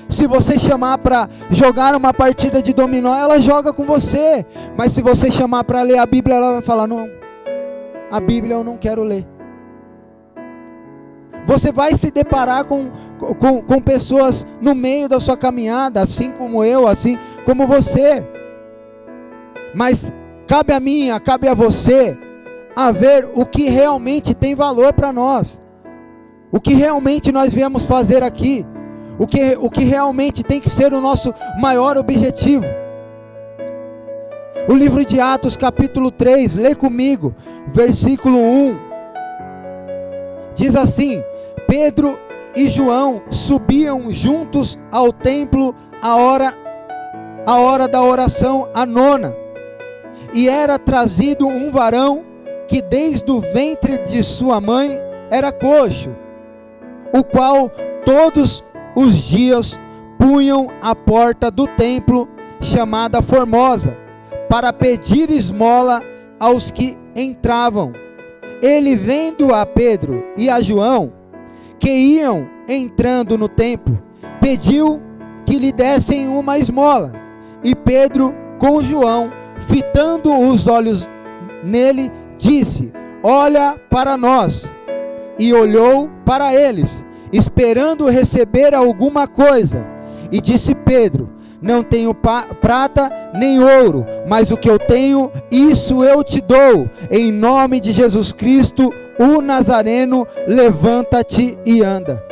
se você chamar para jogar uma partida de dominó, ela joga com você, mas se você chamar para ler a Bíblia, ela vai falar: não, a Bíblia eu não quero ler. Você vai se deparar com pessoas no meio da sua caminhada, assim como eu, assim como você. Mas cabe a mim, cabe a você, a ver o que realmente tem valor para nós. o que realmente nós viemos fazer aqui, o que realmente tem que ser o nosso maior objetivo. O livro de Atos capítulo 3, lê comigo, versículo 1, diz assim: Pedro e João subiam juntos ao templo a hora da oração, a nona, e era trazido um varão que desde o ventre de sua mãe era coxo, o qual todos os dias punham à porta do templo chamada Formosa, para pedir esmola aos que entravam. Ele, vendo a Pedro e a João, que iam entrando no templo, pediu que lhe dessem uma esmola. E Pedro, com João, fitando os olhos nele, disse: olha para nós. E olhou para eles, esperando receber alguma coisa. E disse Pedro: não tenho prata nem ouro, mas o que eu tenho, isso eu te dou. Em nome de Jesus Cristo, o Nazareno, levanta-te e anda.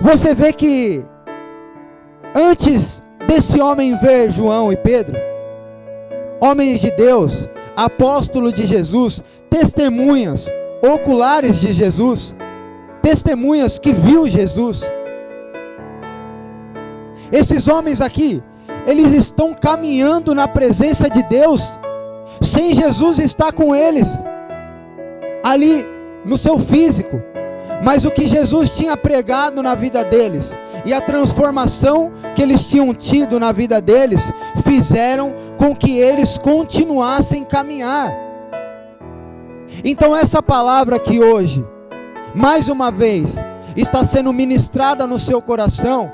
Você vê que antes desse homem ver João e Pedro, homens de Deus, apóstolos de Jesus, testemunhas oculares de Jesus, testemunhas que viu Jesus, esses homens aqui, eles estão caminhando na presença de Deus, sem Jesus estar com eles, ali no seu físico, mas o que Jesus tinha pregado na vida deles, e a transformação que eles tinham tido na vida deles, fizeram com que eles continuassem a caminhar. Então essa palavra que hoje, mais uma vez, está sendo ministrada no seu coração.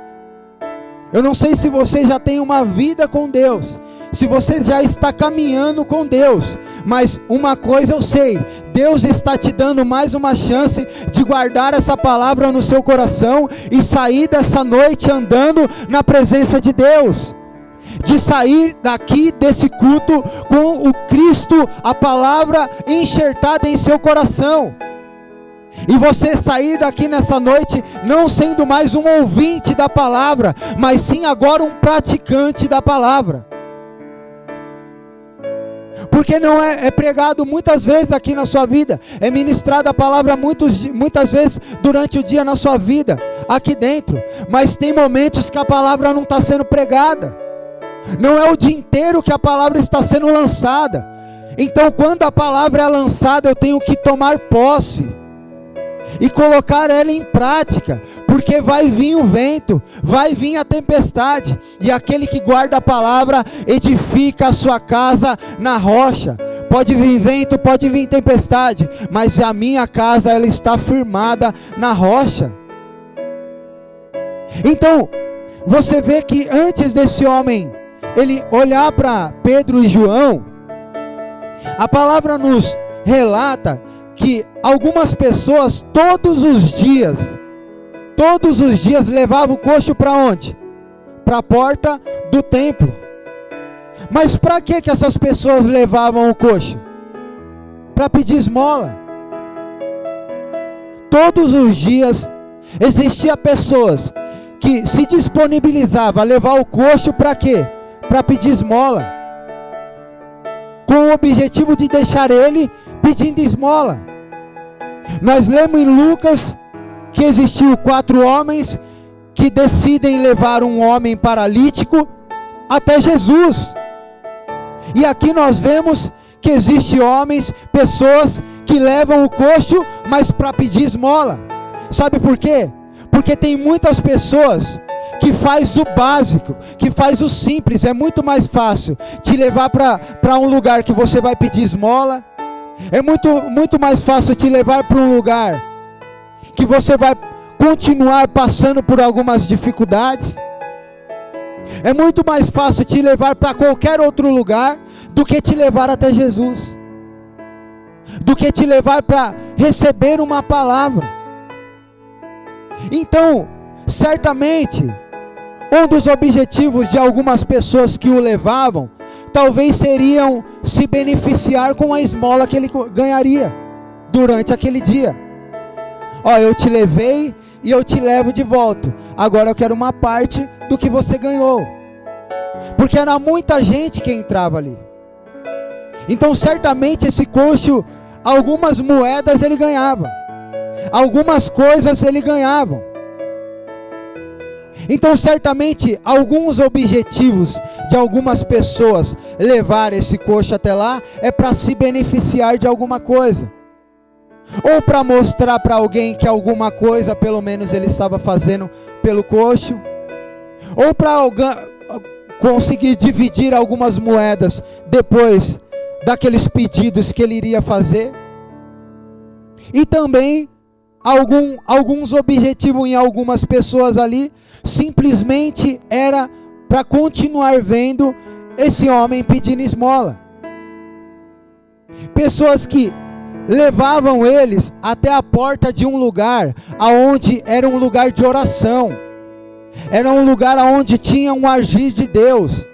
Eu não sei se você já tem uma vida com Deus, se você já está caminhando com Deus, mas uma coisa eu sei: Deus está te dando mais uma chance de guardar essa palavra no seu coração e sair dessa noite andando na presença de Deus, de sair daqui desse culto com o Cristo, a palavra enxertada em seu coração. E você sair daqui nessa noite não sendo mais um ouvinte da palavra, mas sim agora um praticante da palavra. Porque não é pregado muitas vezes aqui na sua vida, é ministrada a palavra muitas vezes durante o dia na sua vida, aqui dentro, mas tem momentos que a palavra não está sendo pregada, não é o dia inteiro que a palavra está sendo lançada. Então quando a palavra é lançada, eu tenho que tomar posse e colocar ela em prática, porque vai vir o vento, vai vir a tempestade, e aquele que guarda a palavra edifica a sua casa na rocha. Pode vir vento, pode vir tempestade, mas a minha casa, ela está firmada na rocha. Então você vê que antes desse homem ele olhar para Pedro e João, a palavra nos relata que algumas pessoas todos os dias levavam o coxo para onde? Para a porta do templo. Mas para que essas pessoas levavam o coxo? Para pedir esmola. Todos os dias existiam pessoas que se disponibilizavam a levar o coxo para quê? Para pedir esmola, com o objetivo de deixar ele pedindo esmola. Nós lemos em Lucas que existiu 4 homens que decidem levar um homem paralítico até Jesus. E aqui nós vemos que existem homens, pessoas que levam o coxo, mas para pedir esmola. Sabe por quê? Porque tem muitas pessoas que faz o básico, que faz o simples. É muito mais fácil te levar para um lugar que você vai pedir esmola. É muito mais fácil te levar para um lugar que você vai continuar passando por algumas dificuldades. É muito mais fácil te levar para qualquer outro lugar do que te levar até Jesus, do que te levar para receber uma palavra. Então, certamente, um dos objetivos de algumas pessoas que o levavam, talvez seriam se beneficiar com a esmola que ele ganharia durante aquele dia. Ó, eu te levei e eu te levo de volta. Agora eu quero uma parte do que você ganhou. Porque era muita gente que entrava ali. Então certamente esse coxo, algumas moedas ele ganhava. Algumas coisas ele ganhava. Então certamente alguns objetivos de algumas pessoas levar esse coxo até lá é para se beneficiar de alguma coisa. Ou para mostrar para alguém que alguma coisa pelo menos ele estava fazendo pelo coxo. Ou para conseguir dividir algumas moedas depois daqueles pedidos que ele iria fazer. E também alguns objetivos em algumas pessoas ali simplesmente era para continuar vendo esse homem pedindo esmola. Pessoas que levavam eles até a porta de um lugar aonde era um lugar de oração. Era um lugar onde tinha um agir de Deus.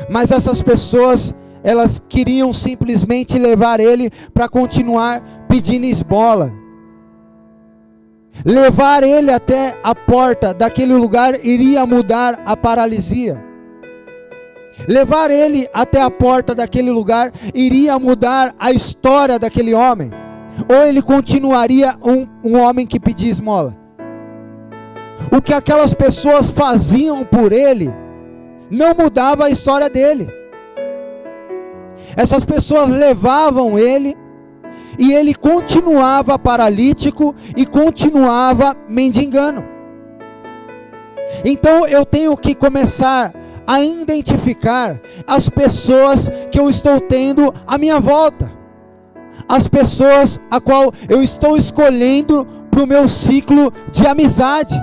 Mas essas pessoas, elas queriam simplesmente levar ele para continuar pedindo esmola. Levar ele até a porta daquele lugar iria mudar a paralisia. Levar ele até a porta daquele lugar iria mudar a história daquele homem. Ou ele continuaria um homem que pedia esmola. O que aquelas pessoas faziam por ele não mudava a história dele. Essas pessoas levavam ele e ele continuava paralítico e continuava mendigando. Então eu tenho que começar a identificar as pessoas que eu estou tendo à minha volta. As pessoas a qual eu estou escolhendo para o meu ciclo de amizade.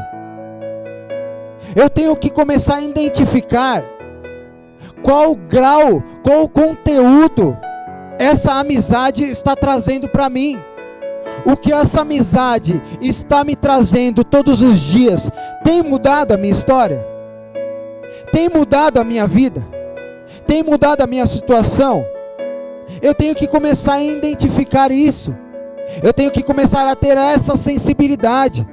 Eu tenho que começar a identificar qual grau, qual conteúdo essa amizade está trazendo para mim. O que essa amizade está me trazendo todos os dias tem mudado a minha história? Tem mudado a minha vida? Tem mudado a minha situação? Eu tenho que começar a identificar isso. Eu tenho que começar a ter essa sensibilidade.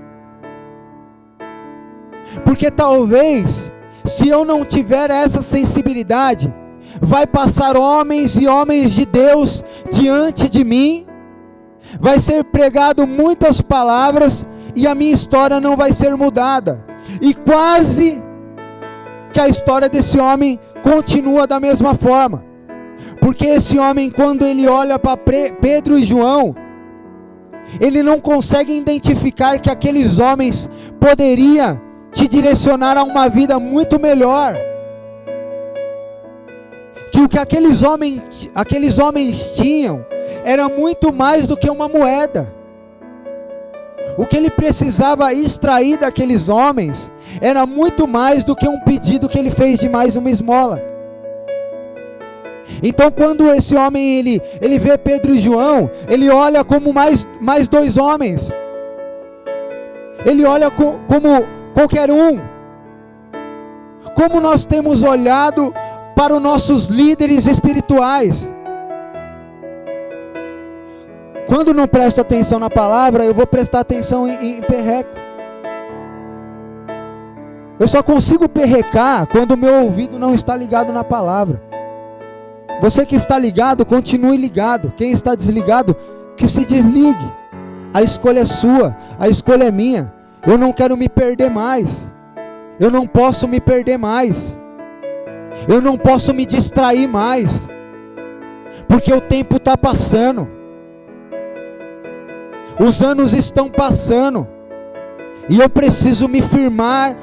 Porque talvez, se eu não tiver essa sensibilidade, vai passar homens e homens de Deus diante de mim, vai ser pregado muitas palavras e a minha história não vai ser mudada. E quase que a história desse homem continua da mesma forma. Porque esse homem, quando ele olha para Pedro e João, ele não consegue identificar que aqueles homens poderiam te direcionar a uma vida muito melhor. Que o que aqueles homens tinham era muito mais do que uma moeda. O que ele precisava extrair daqueles homens era muito mais do que um pedido que ele fez de mais uma esmola. Então quando esse homem ele vê Pedro e João, ele olha como mais dois homens. Ele olha como qualquer um. Como nós temos olhado para os nossos líderes espirituais. Quando não presto atenção na palavra, eu vou prestar atenção em perreco. Eu só consigo perrecar quando o meu ouvido não está ligado na palavra. Você que está ligado, continue ligado. Quem está desligado, que se desligue. A escolha é sua, a escolha é minha. Eu não quero me perder mais. Eu não posso me perder mais. Eu não posso me distrair mais. Porque o tempo está passando. Os anos estão passando. E eu preciso me firmar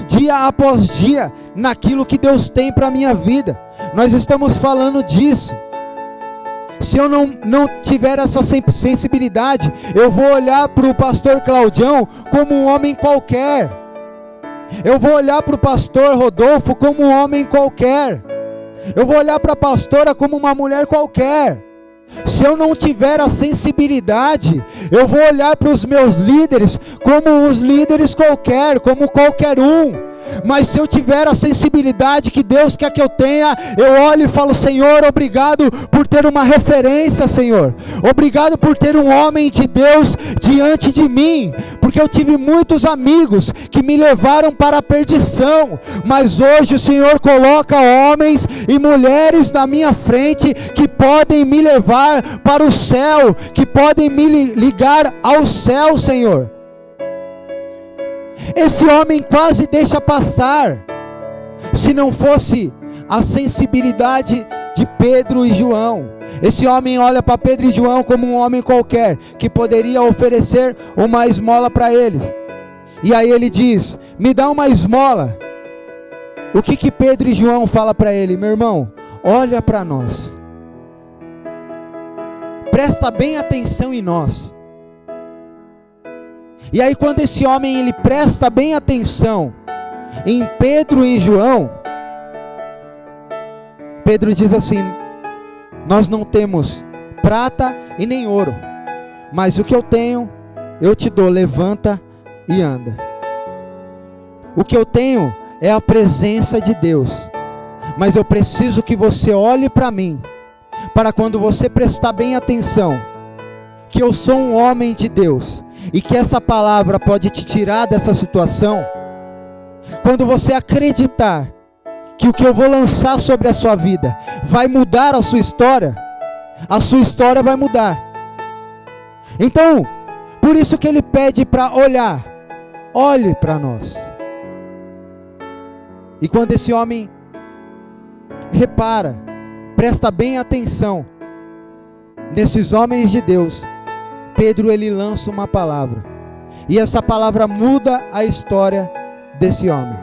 dia após dia naquilo que Deus tem para a minha vida. Nós estamos falando disso. Se eu não tiver essa sensibilidade, eu vou olhar para o pastor Claudião como um homem qualquer. Eu vou olhar para o pastor Rodolfo como um homem qualquer. Eu vou olhar para a pastora como uma mulher qualquer. Se eu não tiver a sensibilidade, eu vou olhar para os meus líderes como os líderes qualquer, como qualquer um. Mas se eu tiver a sensibilidade que Deus quer que eu tenha, eu olho e falo: Senhor, obrigado por ter uma referência, Senhor. Obrigado por ter um homem de Deus diante de mim. Porque eu tive muitos amigos que me levaram para a perdição. Mas hoje o Senhor coloca homens e mulheres na minha frente que podem me levar para o céu, que podem me ligar ao céu, Senhor. Esse homem quase deixa passar, se não fosse a sensibilidade de Pedro e João. Esse homem olha para Pedro e João como um homem qualquer, que poderia oferecer uma esmola para eles. E aí ele diz: me dá uma esmola. O que Pedro e João falam para ele? Meu irmão, olha para nós, presta bem atenção em nós. E aí quando esse homem ele presta bem atenção em Pedro e João, Pedro diz assim: nós não temos prata e nem ouro, mas o que eu tenho eu te dou, levanta e anda. O que eu tenho é a presença de Deus, mas eu preciso que você olhe para mim, para quando você prestar bem atenção, que eu sou um homem de Deus, e que essa palavra pode te tirar dessa situação. Quando você acreditar que o que eu vou lançar sobre a sua vida vai mudar a sua história vai mudar. Então, por isso que ele pede para olhar, olhe para nós. E quando esse homem repara, presta bem atenção nesses homens de Deus, Pedro ele lança uma palavra, e essa palavra muda a história desse homem.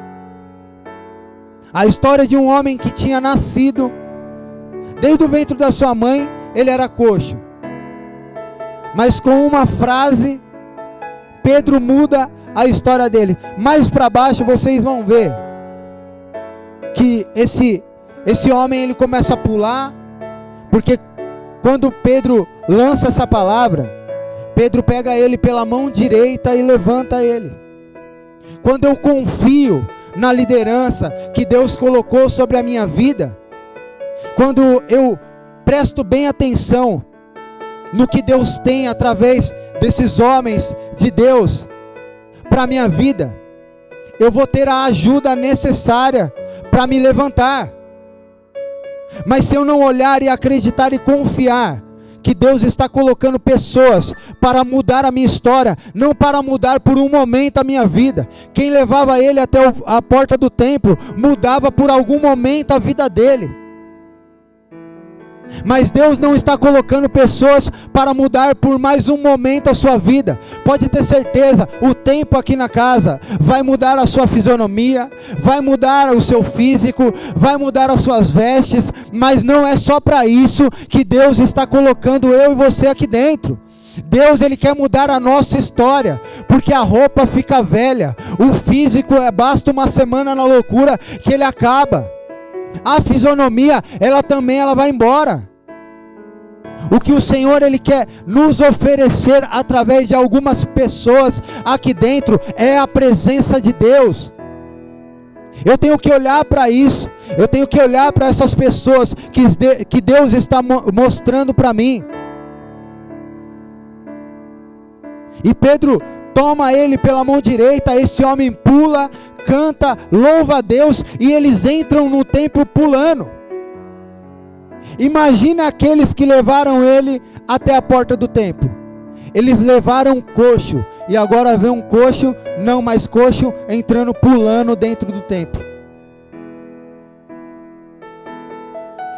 A história de um homem que tinha nascido, desde o ventre da sua mãe, ele era coxo. Mas com uma frase, Pedro muda a história dele. Mais para baixo vocês vão ver que esse homem ele começa a pular, porque quando Pedro lança essa palavra, Pedro pega ele pela mão direita e levanta ele. Quando eu confio na liderança que Deus colocou sobre a minha vida, quando eu presto bem atenção no que Deus tem através desses homens de Deus para a minha vida, eu vou ter a ajuda necessária para me levantar. Mas se eu não olhar e acreditar e confiar que Deus está colocando pessoas para mudar a minha história, não para mudar por um momento a minha vida. Quem levava ele até a porta do templo, mudava por algum momento a vida dele. Mas Deus não está colocando pessoas para mudar por mais um momento a sua vida. Pode ter certeza, o tempo aqui na casa vai mudar a sua fisionomia, vai mudar o seu físico, vai mudar as suas vestes, mas não é só para isso que Deus está colocando eu e você aqui dentro. Deus ele quer mudar a nossa história, porque a roupa fica velha, o físico basta uma semana na loucura que ele acaba. A fisionomia, ela vai embora. O que o Senhor ele quer nos oferecer através de algumas pessoas aqui dentro é a presença de Deus. Eu tenho que olhar para isso. Eu tenho que olhar para essas pessoas que Deus está mostrando para mim. E Pedro toma ele pela mão direita, esse homem pula, canta, louva a Deus, e eles entram no templo pulando. Imagina aqueles que levaram ele até a porta do templo. Eles levaram um coxo, e agora vê um coxo, não mais coxo, entrando pulando dentro do templo.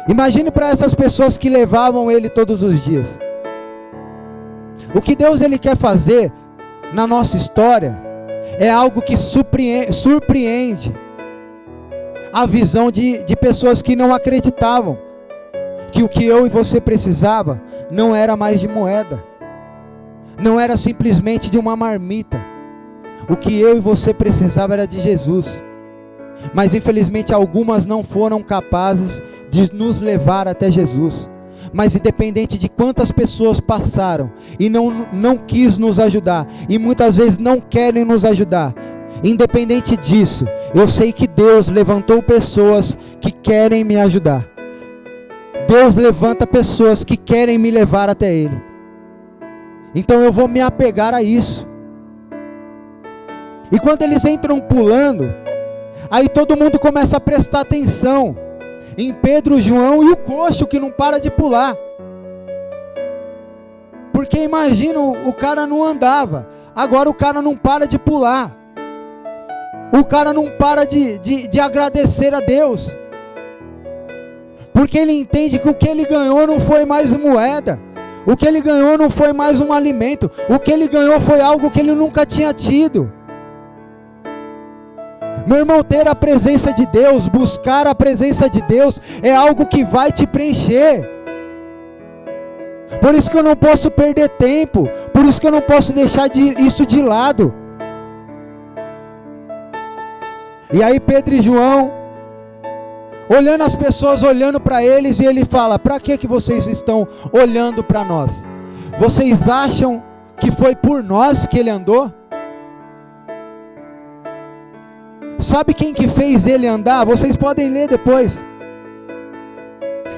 Imagine para essas pessoas que levavam ele todos os dias. O que Deus ele quer fazer na nossa história é algo que surpreende a visão de pessoas que não acreditavam que o que eu e você precisava não era mais de moeda, não era simplesmente de uma marmita. O que eu e você precisava era de Jesus. Mas infelizmente algumas não foram capazes de nos levar até Jesus. Mas independente de quantas pessoas passaram e não quis nos ajudar, e muitas vezes não querem nos ajudar, independente disso, eu sei que Deus levantou pessoas que querem me ajudar. Deus levanta pessoas que querem me levar até Ele. Então eu vou me apegar a isso. E quando eles entram pulando, aí todo mundo começa a prestar atenção em Pedro, João e o coxo que não para de pular. Porque imagina, o cara não andava, agora o cara não para de pular. O cara não para de agradecer a Deus. Porque ele entende que o que ele ganhou não foi mais moeda. O que ele ganhou não foi mais um alimento. O que ele ganhou foi algo que ele nunca tinha tido. Meu irmão, ter a presença de Deus, buscar a presença de Deus, é algo que vai te preencher. Por isso que eu não posso perder tempo, por isso que eu não posso deixar isso de lado. E aí Pedro e João, olhando as pessoas, olhando para eles, e ele fala: para que vocês estão olhando para nós? Vocês acham que foi por nós que ele andou? Sabe quem que fez ele andar? Vocês podem ler depois.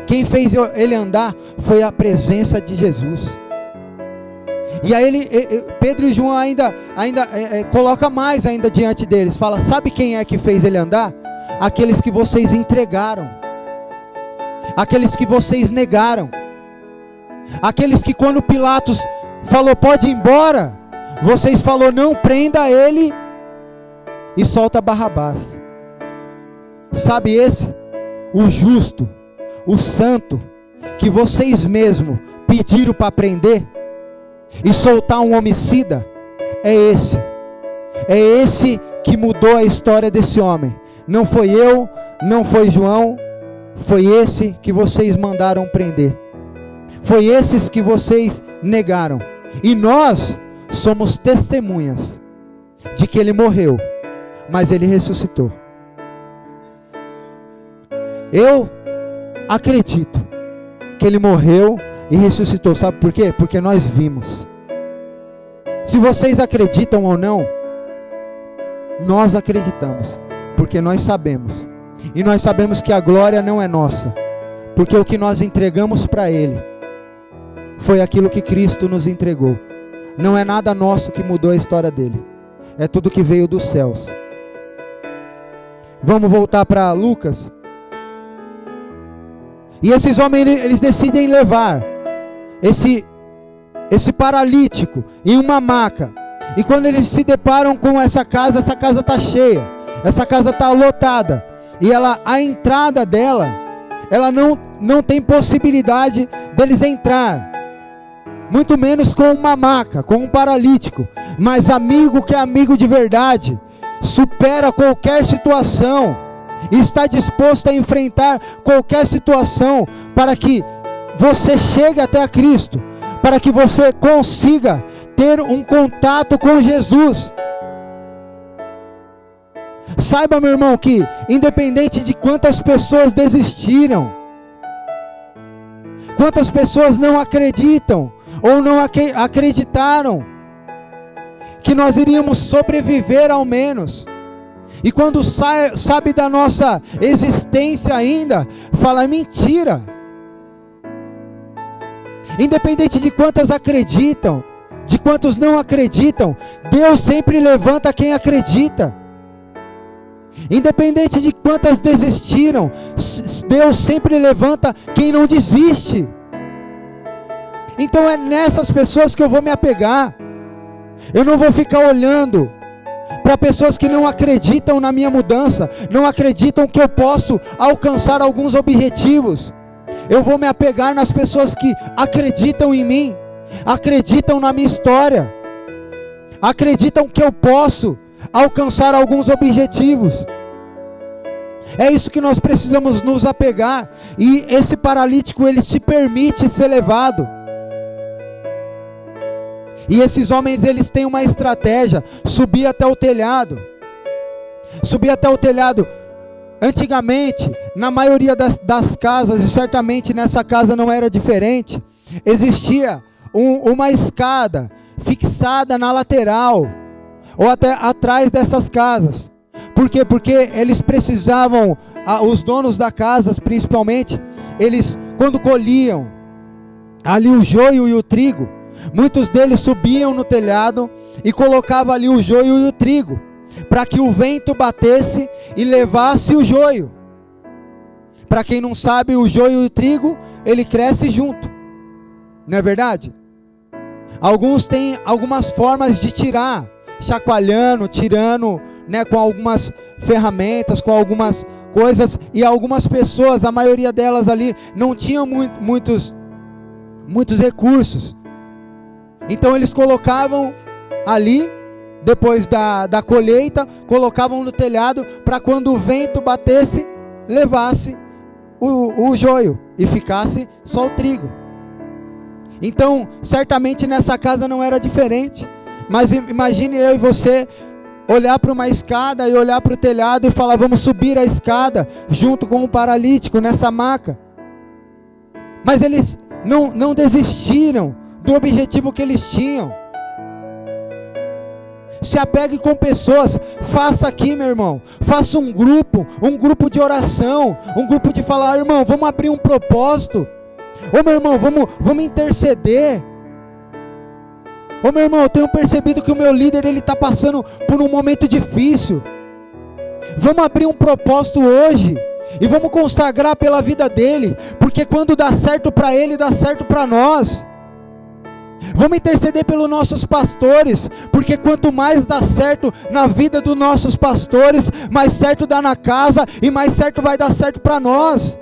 Quem fez ele andar foi a presença de Jesus. E aí Pedro e João ainda coloca mais ainda diante deles. Fala: sabe quem é que fez ele andar? Aqueles que vocês entregaram. Aqueles que vocês negaram. Aqueles que quando Pilatos falou pode ir embora, vocês falou não, prenda ele e solta Barrabás. Sabe esse? O justo, o santo, que vocês mesmos pediram para prender e soltar um homicida, é esse. É esse que mudou a história desse homem. Não foi eu, não foi João, foi esse que vocês mandaram prender. Foi esses que vocês negaram. E nós somos testemunhas de que ele morreu, mas ele ressuscitou. Eu acredito que ele morreu e ressuscitou. Sabe por quê? Porque nós vimos. Se vocês acreditam ou não, nós acreditamos, porque nós sabemos. E nós sabemos que a glória não é nossa, porque o que nós entregamos para ele foi aquilo que Cristo nos entregou. Não é nada nosso que mudou a história dele, é tudo que veio dos céus. Vamos voltar para Lucas. E esses homens, eles decidem levar esse paralítico em uma maca. E quando eles se deparam com essa casa está cheia, essa casa está lotada. E a entrada dela, ela não tem possibilidade deles entrar, muito menos com uma maca, com um paralítico. Mas amigo que é amigo de verdade, supera qualquer situação, e está disposto a enfrentar qualquer situação, para que você chegue até a Cristo, para que você consiga ter um contato com Jesus. Saiba, meu irmão, que independente de quantas pessoas desistiram, quantas pessoas não acreditam, ou não acreditaram, que nós iríamos sobreviver ao menos, e quando sabe da nossa existência ainda, fala mentira. Independente de quantas acreditam, de quantos não acreditam, Deus sempre levanta quem acredita. Independente de quantas desistiram, Deus sempre levanta quem não desiste. Então é nessas pessoas que eu vou me apegar. Eu não vou ficar olhando para pessoas que não acreditam na minha mudança, não acreditam que eu posso alcançar alguns objetivos. Eu vou me apegar nas pessoas que acreditam em mim, acreditam na minha história, acreditam que eu posso alcançar alguns objetivos. É isso que nós precisamos nos apegar. E esse paralítico, ele se permite ser levado. E esses homens, eles têm uma estratégia: subir até o telhado. Subir até o telhado. Antigamente, na maioria das casas, e certamente nessa casa não era diferente, existia uma escada fixada na lateral, ou até atrás dessas casas. Por quê? Porque eles precisavam, os donos da casa principalmente, eles quando colhiam ali o joio e o trigo, muitos deles subiam no telhado e colocavam ali o joio e o trigo, para que o vento batesse e levasse o joio. Para quem não sabe, o joio e o trigo, ele cresce junto, não é verdade? Alguns têm algumas formas de tirar, chacoalhando, tirando, né, com algumas ferramentas, com algumas coisas, e algumas pessoas, a maioria delas ali, não tinham muitos recursos. Então eles colocavam ali, depois da colheita, colocavam no telhado, para quando o vento batesse, levasse o joio, e ficasse só o trigo. Então, certamente nessa casa não era diferente, mas imagine eu e você, olhar para uma escada e olhar para o telhado e falar, vamos subir a escada, junto com o paralítico, nessa maca. Mas eles não desistiram do objetivo que eles tinham. Se apegue com pessoas, faça aqui, meu irmão, faça um grupo de oração, um grupo de falar, irmão, vamos abrir um propósito, ô meu irmão, vamos interceder, ô meu irmão, eu tenho percebido que o meu líder, ele está passando por um momento difícil, vamos abrir um propósito hoje, e vamos consagrar pela vida dele, porque quando dá certo para ele, dá certo para nós. Vamos interceder pelos nossos pastores, porque quanto mais dá certo na vida dos nossos pastores, mais certo dá na casa, e mais certo vai dar certo para nós.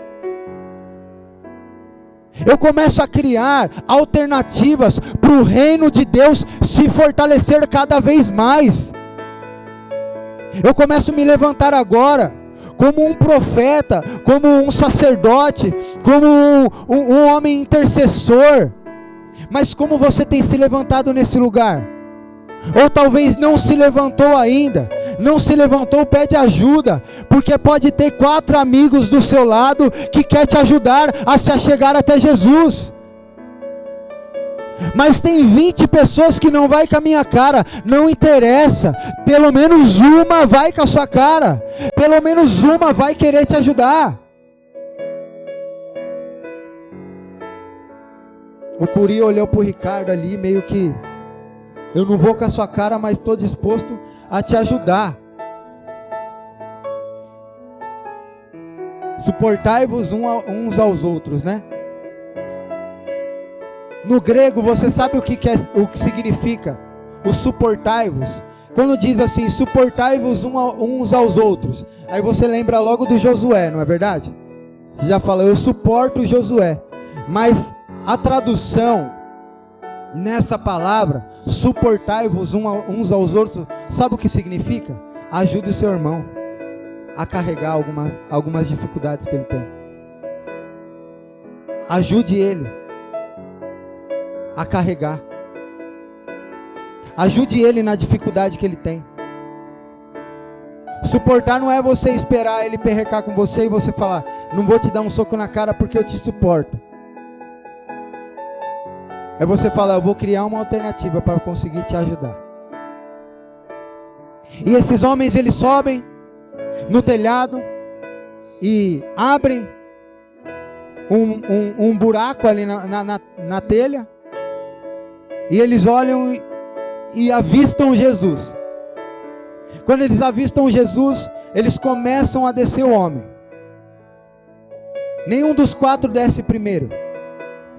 Eu começo a criar alternativas para o reino de Deus se fortalecer cada vez mais. Eu começo a me levantar agora como um profeta, como um sacerdote, como um homem intercessor. Mas como você tem se levantado nesse lugar? Ou talvez não se levantou ainda, não se levantou, pede ajuda, porque pode ter 4 amigos do seu lado que quer te ajudar a se chegar até Jesus. Mas tem 20 pessoas que não vai com a minha cara, não interessa, pelo menos uma vai com a sua cara, pelo menos uma vai querer te ajudar. O Curi olhou para o Ricardo ali, meio que, eu não vou com a sua cara, mas estou disposto a te ajudar. Suportai-vos uns aos outros, né? No grego, você sabe o que significa o suportai-vos? Quando diz assim, suportai-vos uns aos outros, aí você lembra logo do Josué, não é verdade? Já falou, eu suporto Josué, mas a tradução nessa palavra, suportai-vos uns aos outros, sabe o que significa? Ajude o seu irmão a carregar algumas dificuldades que ele tem. Ajude ele a carregar. Ajude ele na dificuldade que ele tem. Suportar não é você esperar ele perrecar com você e você falar, não vou te dar um soco na cara porque eu te suporto. É você falar, eu vou criar uma alternativa para conseguir te ajudar. E esses homens, eles sobem no telhado e abrem um buraco ali na telha. E eles olham e avistam Jesus. Quando eles avistam Jesus, eles começam a descer o homem. Nenhum dos 4 desce primeiro.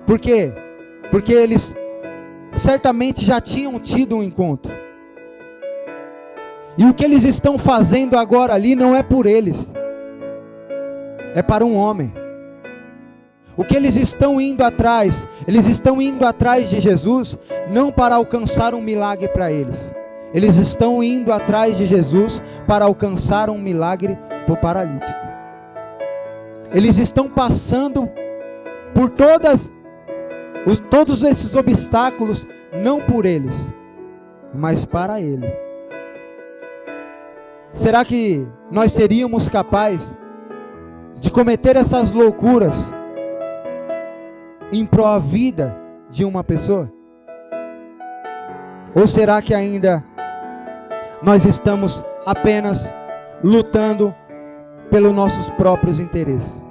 Por quê? Porque eles certamente já tinham tido um encontro. E o que eles estão fazendo agora ali não é por eles. É para um homem. O que eles estão indo atrás de Jesus, não para alcançar um milagre para eles. Eles estão indo atrás de Jesus para alcançar um milagre para o paralítico. Eles estão passando por todos esses obstáculos, não por eles, mas para ele. Será que nós seríamos capazes de cometer essas loucuras em prol da vida de uma pessoa? Ou será que ainda nós estamos apenas lutando pelos nossos próprios interesses.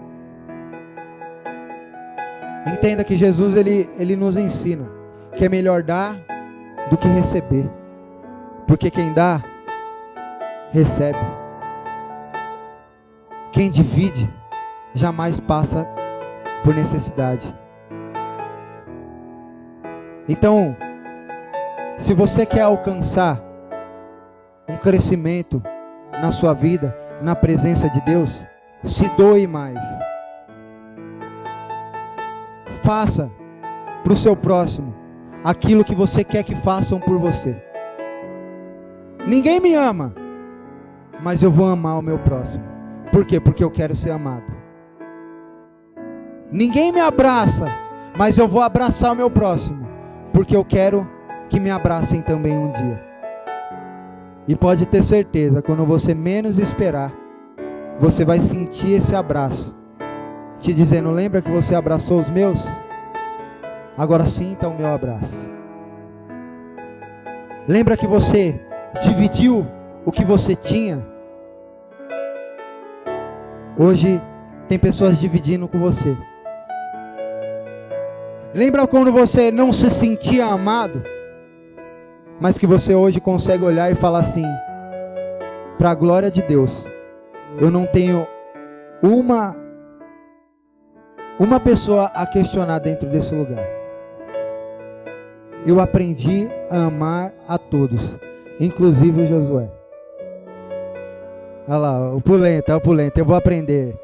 Entenda que Jesus ele nos ensina que é melhor dar do que receber, porque quem dá, recebe. Quem divide, jamais passa por necessidade. Então, se você quer alcançar um crescimento na sua vida, na presença de Deus, se doe mais. Faça para o seu próximo aquilo que você quer que façam por você. Ninguém me ama, mas eu vou amar o meu próximo. Por quê? Porque eu quero ser amado. Ninguém me abraça, mas eu vou abraçar o meu próximo, porque eu quero que me abracem também um dia. E pode ter certeza, quando você menos esperar, você vai sentir esse abraço, te dizendo: lembra que você abraçou os meus? Agora sinta o meu abraço. Lembra que você dividiu o que você tinha? Hoje tem pessoas dividindo com você. Lembra quando você não se sentia amado, mas que você hoje consegue olhar e falar assim: para a glória de Deus, eu não tenho uma pessoa a questionar dentro desse lugar. Eu aprendi a amar a todos, inclusive o Josué. Olha lá, o pulento, eu vou aprender.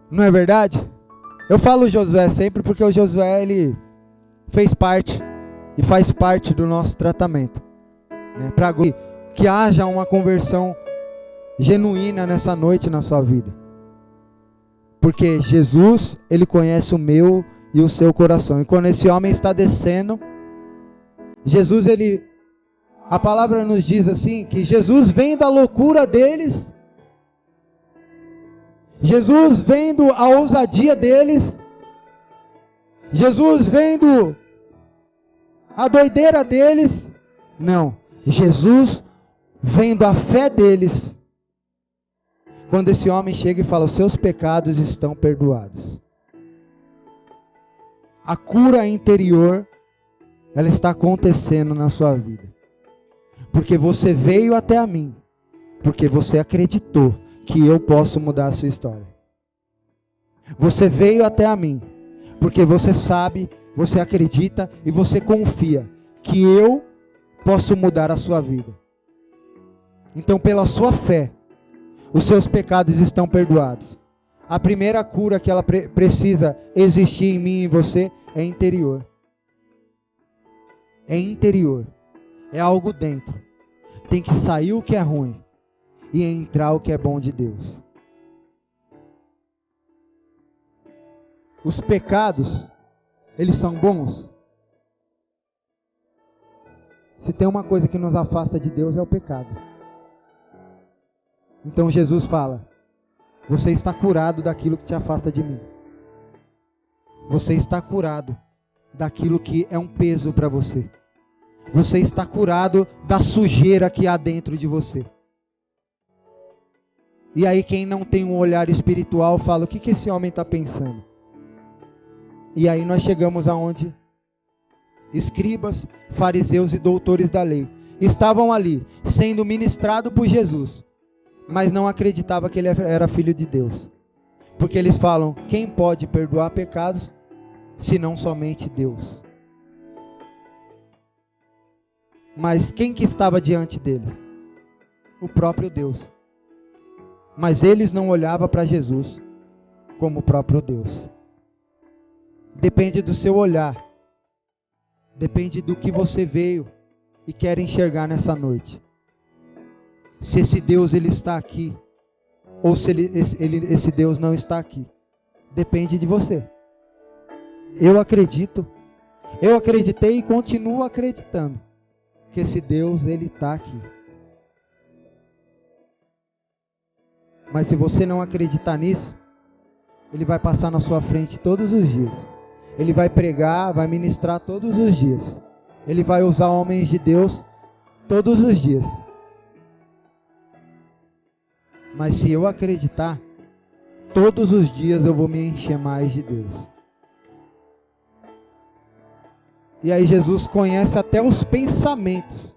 Não é verdade? Eu falo Josué sempre porque o Josué, ele fez parte e faz parte do nosso tratamento, né? Para que haja uma conversão genuína nessa noite na sua vida. Porque Jesus, ele conhece o meu e o seu coração. E quando esse homem está descendo, Jesus, a palavra nos diz assim, que Jesus vem da loucura deles, Jesus vendo a ousadia deles, Jesus vendo a doideira deles, não, Jesus vendo a fé deles. Quando esse homem chega e fala: os seus pecados estão perdoados. A cura interior, ela está acontecendo na sua vida. Porque você veio até a mim, porque você acreditou que eu posso mudar a sua história. Você veio até a mim, porque você sabe, você acredita e você confia que eu posso mudar a sua vida. Então, pela sua fé, os seus pecados estão perdoados. A primeira cura que ela precisa existir em mim e em você é interior. É interior. É algo dentro. Tem que sair o que é ruim e entrar o que é bom de Deus. Os pecados, eles são bons? Se tem uma coisa que nos afasta de Deus, é o pecado. Então Jesus fala: você está curado daquilo que te afasta de mim. Você está curado daquilo que é um peso para você. Você está curado da sujeira que há dentro de você. E aí quem não tem um olhar espiritual fala: o que esse homem está pensando? E aí nós chegamos aonde escribas, fariseus e doutores da lei estavam ali, sendo ministrados por Jesus, mas não acreditava que ele era filho de Deus. Porque eles falam: quem pode perdoar pecados, senão somente Deus? Mas quem que estava diante deles? O próprio Deus. Mas eles não olhavam para Jesus como o próprio Deus. Depende do seu olhar. Depende do que você veio e quer enxergar nessa noite. Se esse Deus ele está aqui, ou se esse Deus não está aqui. Depende de você. Eu acredito, eu acreditei e continuo acreditando que esse Deus ele está aqui. Mas se você não acreditar nisso, ele vai passar na sua frente todos os dias. Ele vai pregar, vai ministrar todos os dias. Ele vai usar homens de Deus todos os dias. Mas se eu acreditar, todos os dias eu vou me encher mais de Deus. E aí Jesus conhece até os pensamentos.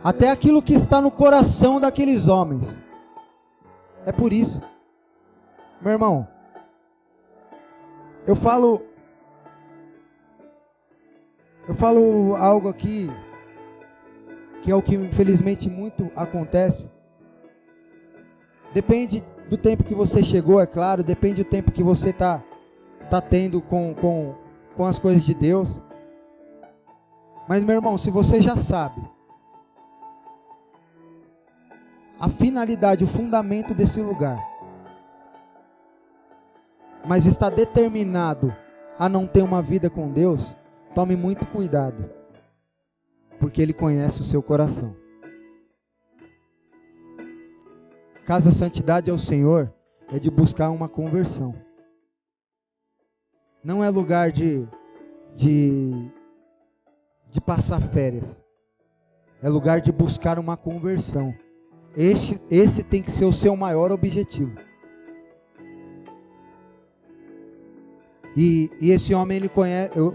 Até aquilo que está no coração daqueles homens. É por isso. Meu irmão, eu falo algo aqui, que é o que infelizmente muito acontece. Depende do tempo que você chegou, é claro, depende do tempo que você está tendo com as coisas de Deus. Mas, meu irmão, se você já sabe a finalidade, o fundamento desse lugar, mas está determinado a não ter uma vida com Deus, tome muito cuidado, porque Ele conhece o seu coração. Casa Santidade ao Senhor é de buscar uma conversão. Não é lugar de passar férias. É lugar de buscar uma conversão. Esse tem que ser o seu maior objetivo. E esse homem,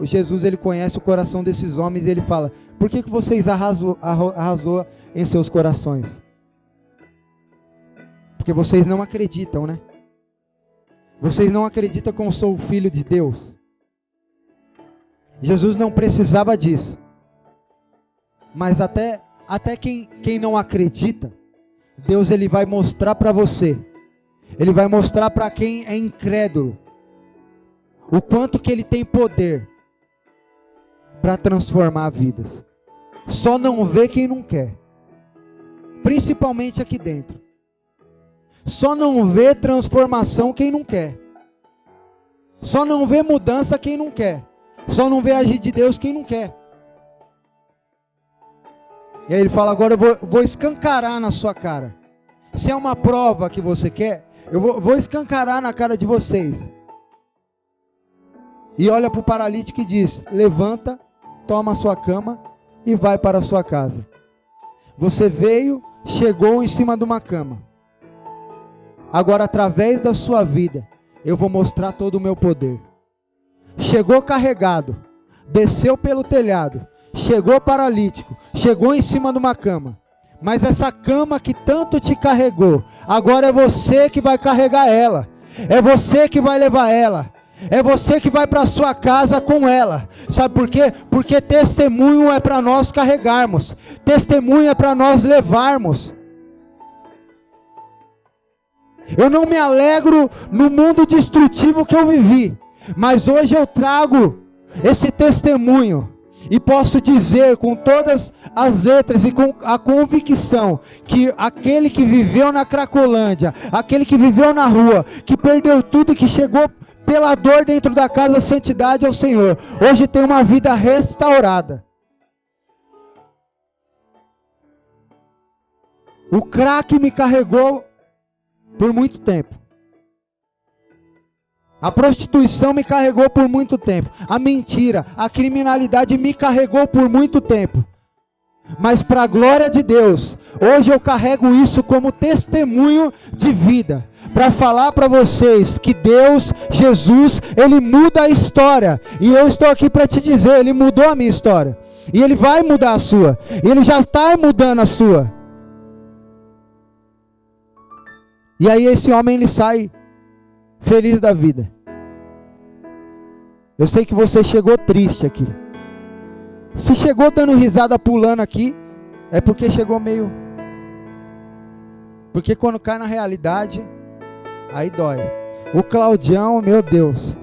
Jesus, ele conhece o coração desses homens e ele fala: por que vocês arrasou em seus corações? Porque vocês não acreditam, né? Vocês não acreditam que eu sou o Filho de Deus. Jesus não precisava disso. Mas até quem não acredita, Deus ele vai mostrar para você. Ele vai mostrar para quem é incrédulo o quanto que ele tem poder para transformar vidas. Só não vê quem não quer. Principalmente aqui dentro. Só não vê transformação quem não quer. Só não vê mudança quem não quer. Só não vê agir de Deus quem não quer. E aí ele fala: agora eu vou escancarar na sua cara. Se é uma prova que você quer, eu vou escancarar na cara de vocês. E olha para o paralítico e diz: levanta, toma a sua cama e vai para a sua casa. Você veio, chegou em cima de uma cama. Agora, através da sua vida, eu vou mostrar todo o meu poder. Chegou carregado, desceu pelo telhado, chegou paralítico, chegou em cima de uma cama. Mas essa cama que tanto te carregou, agora é você que vai carregar ela. É você que vai levar ela. É você que vai para a sua casa com ela. Sabe por quê? Porque testemunho é para nós carregarmos. Testemunho é para nós levarmos. Eu não me alegro no mundo destrutivo que eu vivi, mas hoje eu trago esse testemunho e posso dizer com todas as letras e com a convicção que aquele que viveu na Cracolândia, aquele que viveu na rua, que perdeu tudo e que chegou pela dor dentro da casa Santidade ao Senhor, hoje tem uma vida restaurada. O crack me carregou por muito tempo. A prostituição me carregou por muito tempo. A mentira, a criminalidade me carregou por muito tempo. Mas para a glória de Deus, hoje eu carrego isso como testemunho de vida. Para falar para vocês que Deus, Jesus, Ele muda a história. E eu estou aqui para te dizer, Ele mudou a minha história. E Ele vai mudar a sua. E Ele já está mudando a sua. E aí esse homem ele sai feliz da vida. Eu sei que você chegou triste aqui. Se chegou dando risada pulando aqui, é porque chegou meio... Porque quando cai na realidade, aí dói. O Claudião, meu Deus.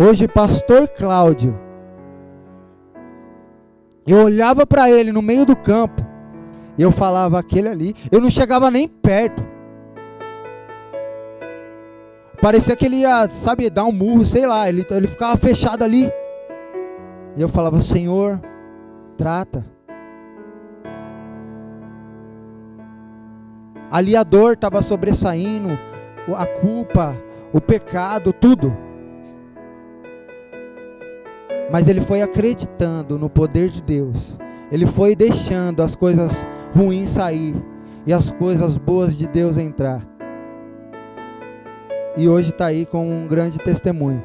Hoje, pastor Cláudio. Eu olhava para ele no meio do campo. E eu falava, aquele ali, eu não chegava nem perto. Parecia que ele ia, sabe, dar um murro, sei lá, ele ficava fechado ali. E eu falava, Senhor, trata. Ali a dor estava sobressaindo, a culpa, o pecado, tudo. Mas ele foi acreditando no poder de Deus. Ele foi deixando as coisas ruins sair e as coisas boas de Deus entrar. E hoje está aí com um grande testemunho.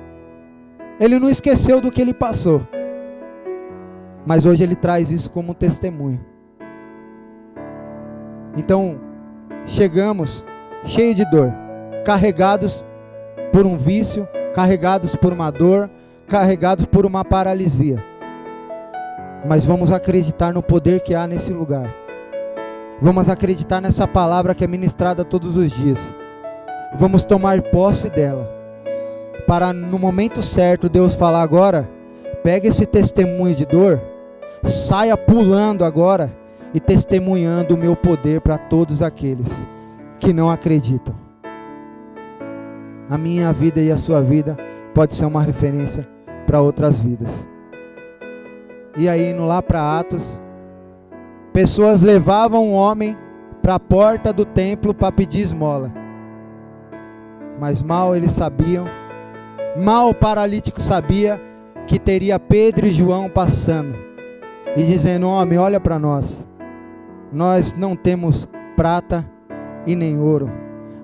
Ele não esqueceu do que ele passou, mas hoje ele traz isso como testemunho. Então, chegamos cheios de dor, carregados por um vício, carregados por uma dor, carregados por uma paralisia. Mas vamos acreditar no poder que há nesse lugar. Vamos acreditar nessa palavra que é ministrada todos os dias. Vamos tomar posse dela, para no momento certo Deus falar agora, pega esse testemunho de dor, saia pulando agora e testemunhando o meu poder para todos aqueles que não acreditam. A minha vida e a sua vida pode ser uma referência para outras vidas. E aí, indo lá para Atos, pessoas levavam um homem para a porta do templo para pedir esmola. Mas mal eles sabiam, mal o paralítico sabia que teria Pedro e João passando e dizendo: homem, olha para nós. Nós não temos prata e nem ouro,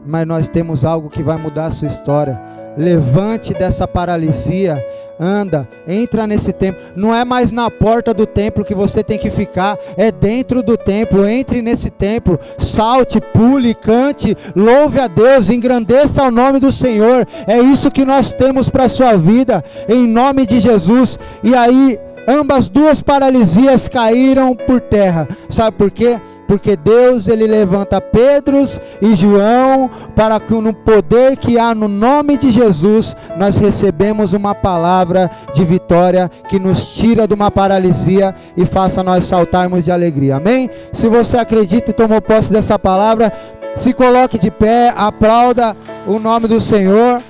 mas nós temos algo que vai mudar a sua história. Levante dessa paralisia, anda, entra nesse templo. Não é mais na porta do templo que você tem que ficar, é dentro do templo. Entre nesse templo, salte, pule, cante, louve a Deus, engrandeça o nome do Senhor. É isso que nós temos para a sua vida, em nome de Jesus. E aí, ambas duas paralisias caíram por terra. Sabe por quê? Porque Deus, ele levanta Pedro e João para que no poder que há no nome de Jesus, nós recebemos uma palavra de vitória que nos tira de uma paralisia e faça nós saltarmos de alegria. Amém? Se você acredita e tomou posse dessa palavra, se coloque de pé, aplauda o nome do Senhor.